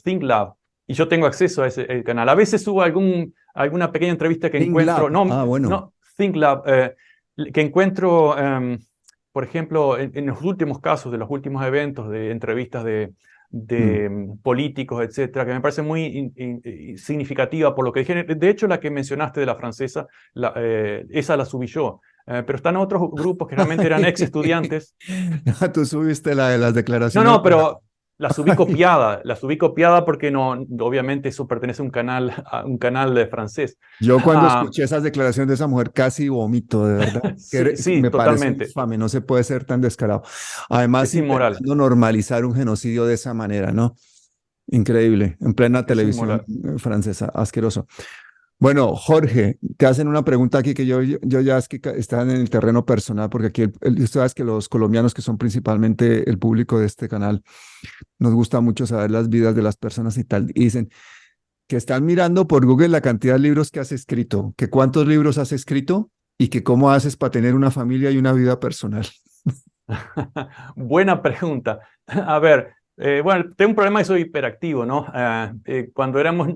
ThinkLab, y yo tengo acceso a ese canal. A veces subo alguna pequeña entrevista que Think encuentro, Lab. no, Ah, bueno. no, ThinkLab, que encuentro, por ejemplo, en los últimos casos de los últimos eventos de entrevistas Mm. de políticos, etcétera, que me parece muy significativa por lo que dijeron. De hecho, la que mencionaste de la francesa, esa la subí yo. Pero están otros grupos que realmente eran ex estudiantes. Tú subiste la de las No, declaraciones no, de pero la subí copiada porque no, obviamente eso pertenece a un canal de francés. Yo cuando Ah, escuché esas declaraciones de esa mujer casi vomito, de verdad. sí, Que sí, me parece totalmente. infame, no se puede ser tan descarado. Además, Es inmoral, intentando normalizar un genocidio de esa manera, ¿no? Increíble, en plena es televisión inmoral. francesa, asqueroso. Bueno, Jorge, te hacen una pregunta aquí que yo ya es que están en el terreno personal, porque aquí tú sabes que los colombianos, que son principalmente el público de este canal, nos gusta mucho saber las vidas de las personas y tal. Y dicen que están mirando por Google la cantidad de libros que has escrito, que cuántos libros has escrito y que cómo haces para tener una familia y una vida personal. Buena pregunta. A ver, bueno, tengo un problema y soy hiperactivo, ¿no? Cuando éramos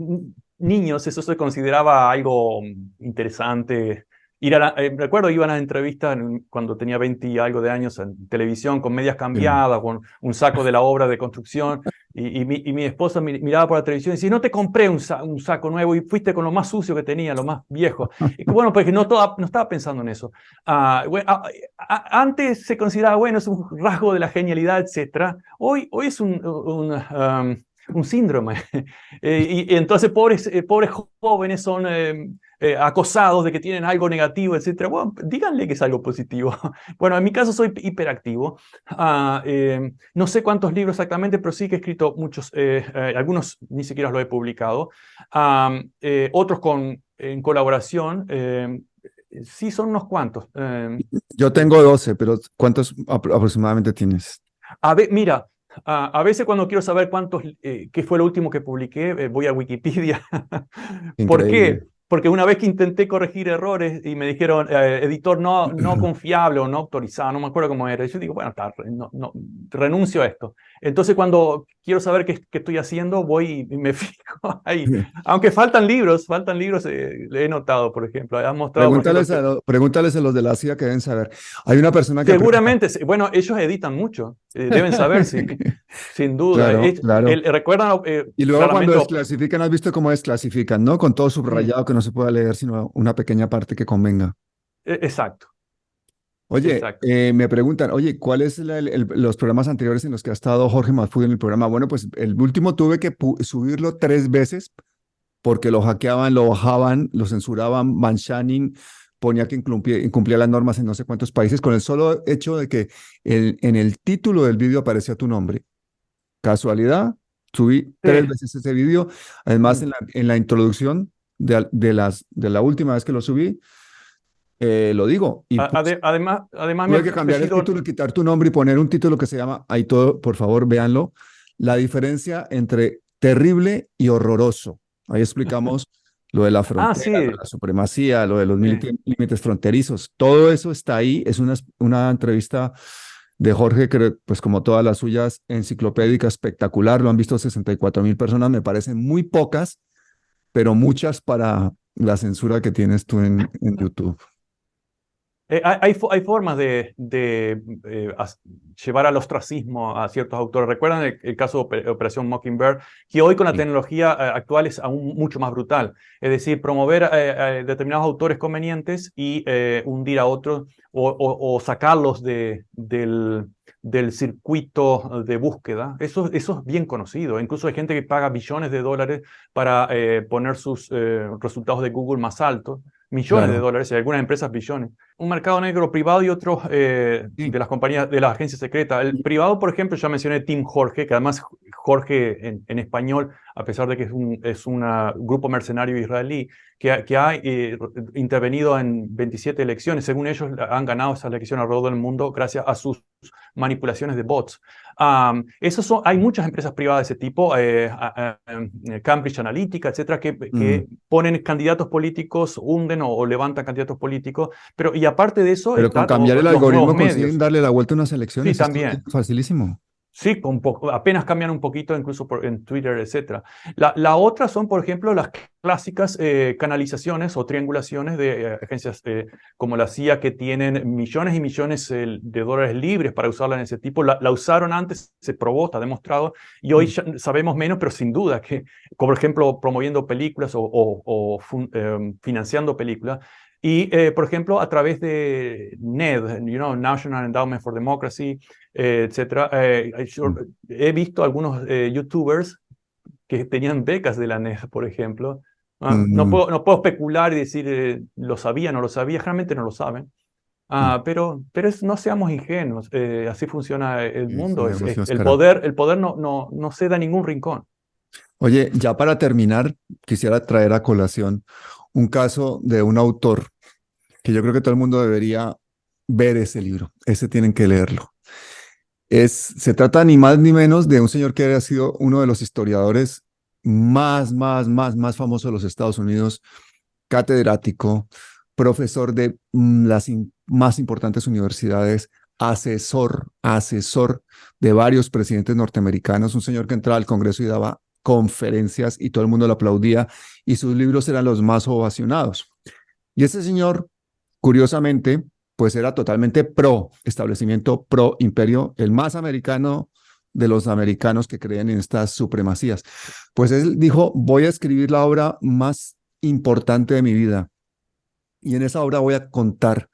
niños eso se consideraba algo interesante. Recuerdo, iban a entrevistas cuando tenía 20 y algo de años en televisión con medias Sí. cambiadas, con un saco de la obra de construcción, y mi esposa miraba por la televisión y decía, no te compré un saco nuevo y fuiste con lo más sucio que tenía, lo más viejo. Y que bueno, pues no estaba pensando en eso. Bueno, antes se consideraba, bueno, es un rasgo de la genialidad, etc. Hoy es un síndrome. Y entonces pobres jóvenes son acosados de que tienen algo negativo, etc. Bueno, díganle que es algo positivo. Bueno, en mi caso soy hiperactivo. No sé cuántos libros exactamente, pero sí que he escrito muchos. Algunos ni siquiera los he publicado. Otros en colaboración. Sí, son unos cuantos. Yo tengo 12, pero ¿cuántos aproximadamente tienes? Mira, a veces cuando quiero saber qué fue lo último que publiqué, voy a Wikipedia. ¿Por qué? Increíble. Porque una vez que intenté corregir errores y me dijeron, editor no confiable o no autorizado, no me acuerdo cómo era, yo digo, bueno, renuncio a esto. Entonces cuando quiero saber qué estoy haciendo, voy y me fijo ahí. Aunque faltan libros, le he notado, por ejemplo, han mostrado, por ejemplo, Pregúntales a los de la CIA que deben saber. Hay una persona que pregunta. seguramente, bueno, ellos editan mucho, deben saber, sí, sin duda. Claro, claro. Recuerdan Y luego cuando claramente, desclasifican, has visto cómo desclasifican, ¿no? Con todo mm, subrayado que no se pueda leer, sino una pequeña parte que convenga. exacto, Oye, exacto. me preguntan, oye, ¿cuáles los programas anteriores en los que ha estado Jorge Mahfoud en el programa? Bueno, pues el último tuve que subirlo 3 veces porque lo hackeaban, lo bajaban, lo censuraban, Manshaning ponía que incumplía las normas en no sé cuántos países, con el solo hecho de que en el título del vídeo aparecía tu nombre. Casualidad, subí Sí, 3 veces ese vídeo. Además, mm. en la introducción de la última vez que lo subí, lo digo. Y Además, mi tuve que cambiar el apellido, título, quitar tu nombre y poner un título que se llama, ahí todo, por favor, véanlo, la diferencia entre terrible y horroroso. Ahí explicamos lo de la frontera, lo de sí, la supremacía, lo de los sí. límites fronterizos. Todo eso está ahí. Es una entrevista de Jorge, que pues como todas las suyas, enciclopédica, espectacular. Lo han visto 64.000 personas. Me parecen muy pocas, pero muchas para la censura que tienes tú en YouTube. Hay formas de llevar al ostracismo a ciertos autores. ¿Recuerdan el caso de Operación Mockingbird? Que hoy con la Sí. tecnología actual es aún mucho más brutal. Es decir, promover determinados autores convenientes y hundir a otros o sacarlos del circuito de búsqueda. Eso es bien conocido. Incluso hay gente que paga billones de dólares para poner sus resultados de Google más altos. Millones de Claro. dólares y algunas empresas billones. Un mercado negro privado y otro Sí. de las compañías, de las agencias secretas. El privado, por ejemplo, ya mencioné Team Jorge, que además Jorge en español, a pesar de que es un grupo mercenario israelí, que ha intervenido en 27 elecciones. Según ellos, han ganado esas elecciones alrededor del mundo gracias a sus manipulaciones de bots. Hay muchas empresas privadas de ese tipo, Cambridge Analytica, etcétera, Mm. que ponen candidatos políticos, hunden o levantan candidatos políticos, y aparte de eso Pero con están cambiar el los nuevos algoritmo consiguen medios. darle la vuelta a unas Sí, elecciones. Esto es también. facilísimo. Sí, apenas cambian un poquito, incluso en Twitter, etc. La otra son, por ejemplo, las clásicas canalizaciones o triangulaciones de agencias como la CIA, que tienen millones y millones de dólares libres para usarla en ese tipo. La usaron antes, se probó, está demostrado, y hoy Mm. ya sabemos menos, pero sin duda que, como por ejemplo, promoviendo películas financiando películas. Y, por ejemplo, a través de NED, National Endowment for Democracy, etcétera. Yo Mm. he visto algunos YouTubers que tenían becas de la NED, por ejemplo. Mm. No puedo especular y decir lo sabía, no lo sabía, realmente no lo saben. Mm. Pero no seamos ingenuos, así funciona el Es un mundo. negocio El poder no cede a ningún rincón. Oye, ya para terminar, quisiera traer a colación un caso de un autor que yo creo que todo el mundo debería ver ese libro. Ese tienen que leerlo. Se trata ni más ni menos de un señor que ha sido uno de los historiadores más famosos de los Estados Unidos, catedrático, profesor de las más importantes universidades, asesor de varios presidentes norteamericanos, un señor que entraba al Congreso y daba conferencias y todo el mundo lo aplaudía y sus libros eran los más ovacionados. Y ese señor, curiosamente, pues era totalmente pro establecimiento, pro imperio, el más americano de los americanos que creen en estas supremacías. Pues él dijo, voy a escribir la obra más importante de mi vida. Y en esa obra voy a contar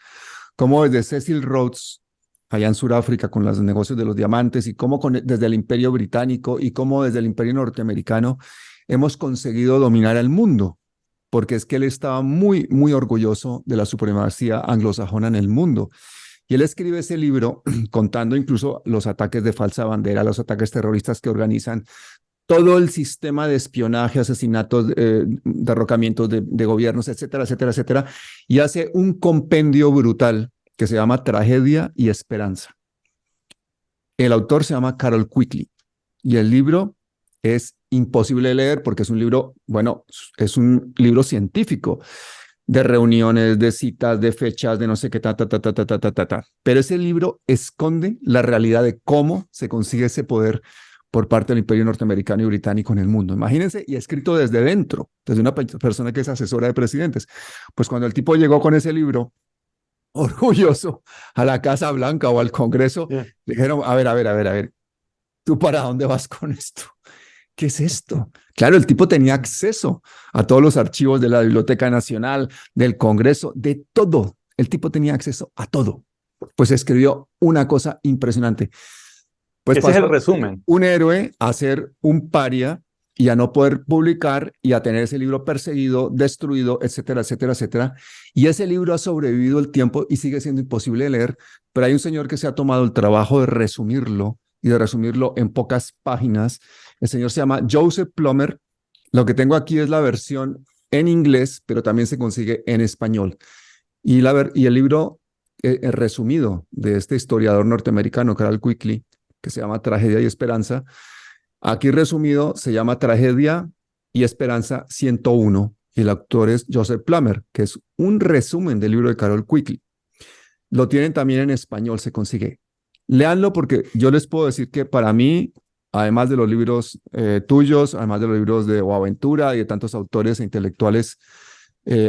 cómo desde Cecil Rhodes, allá en Sudáfrica, con los negocios de los diamantes, y cómo desde el imperio británico y cómo desde el imperio norteamericano hemos conseguido dominar al mundo, porque es que él estaba muy orgulloso de la supremacía anglosajona en el mundo. Y él escribe ese libro contando incluso los ataques de falsa bandera, los ataques terroristas que organizan todo el sistema de espionaje, asesinatos, derrocamientos de gobiernos, etcétera, etcétera, etcétera, y hace un compendio brutal que se llama Tragedia y Esperanza. El autor se llama Carroll Quigley y el libro es imposible de leer porque es un libro, bueno, es un libro científico de reuniones, de citas, de fechas, de no sé qué, ta. Pero ese libro esconde la realidad de cómo se consigue ese poder por parte del imperio norteamericano y británico en el mundo. Imagínense, y escrito desde dentro, desde una persona que es asesora de presidentes. Pues cuando el tipo llegó con ese libro, orgulloso, a la Casa Blanca o al Congreso, Yeah. dijeron, a ver, ¿tú para dónde vas con esto? ¿Qué es esto? Claro, el tipo tenía acceso a todos los archivos de la Biblioteca Nacional, del Congreso, de todo. El tipo tenía acceso a todo. Pues escribió una cosa impresionante. Pues Ese es el pasó resumen. un héroe a ser un paria y a no poder publicar y a tener ese libro perseguido, destruido, etcétera, etcétera, etcétera. Y ese libro ha sobrevivido el tiempo y sigue siendo imposible de leer, pero hay un señor que se ha tomado el trabajo de resumirlo y de resumirlo en pocas páginas. El señor se llama Joseph Plummer. Lo que tengo aquí es la versión en inglés, pero también se consigue en español. Y el libro resumido de este historiador norteamericano, Carroll Quigley, que se llama Tragedia y Esperanza. Aquí resumido se llama Tragedia y Esperanza 101 y el autor es Joseph Plummer, que es un resumen del libro de Carroll Quigley. Lo tienen también en español, se consigue. Léanlo porque yo les puedo decir que para mí, además de los libros tuyos, además de los libros de Boaventura y de tantos autores e intelectuales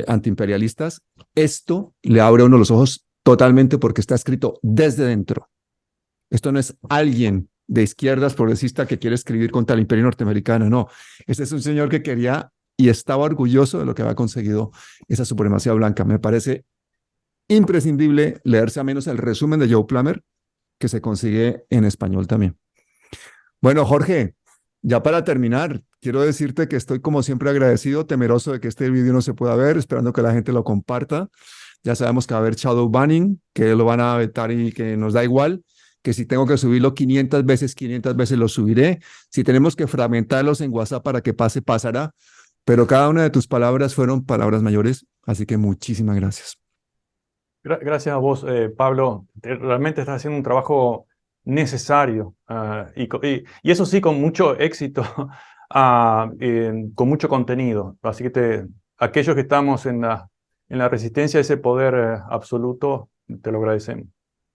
antiimperialistas, esto le abre a uno los ojos totalmente porque está escrito desde dentro. Esto no es alguien de izquierdas progresista que quiere escribir contra el imperio norteamericano, no. Este es un señor que quería y estaba orgulloso de lo que había conseguido esa supremacía blanca. Me parece imprescindible leerse a menos el resumen de Joe Plummer, que se consigue en español también. Bueno, Jorge, ya para terminar, quiero decirte que estoy como siempre agradecido, temeroso de que este video no se pueda ver, esperando que la gente lo comparta. Ya sabemos que va a haber shadow banning, que lo van a vetar y que nos da igual, que si tengo que subirlo 500 veces lo subiré. Si tenemos que fragmentarlos en WhatsApp para que pase, pasará. Pero cada una de tus palabras fueron palabras mayores, así que muchísimas gracias. Gracias a vos, Pablo. Realmente estás haciendo un trabajo necesario y eso sí, con mucho éxito, con mucho contenido. Así que aquellos que estamos en la resistencia a ese poder absoluto, te lo agradecemos.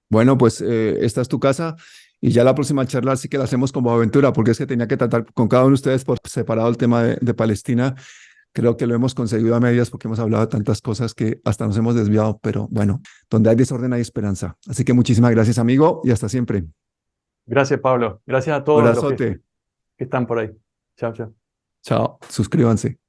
Bueno, pues esta es tu casa y ya la próxima charla sí que la hacemos como aventura, porque es que tenía que tratar con cada uno de ustedes por separado el tema de Palestina. Creo que lo hemos conseguido a medias porque hemos hablado de tantas cosas que hasta nos hemos desviado, pero bueno, donde hay desorden hay esperanza. Así que muchísimas gracias, amigo, y hasta siempre. Gracias, Pablo. Gracias a todos los que Abrazote. están por ahí. Chao, chao. Chao. Suscríbanse.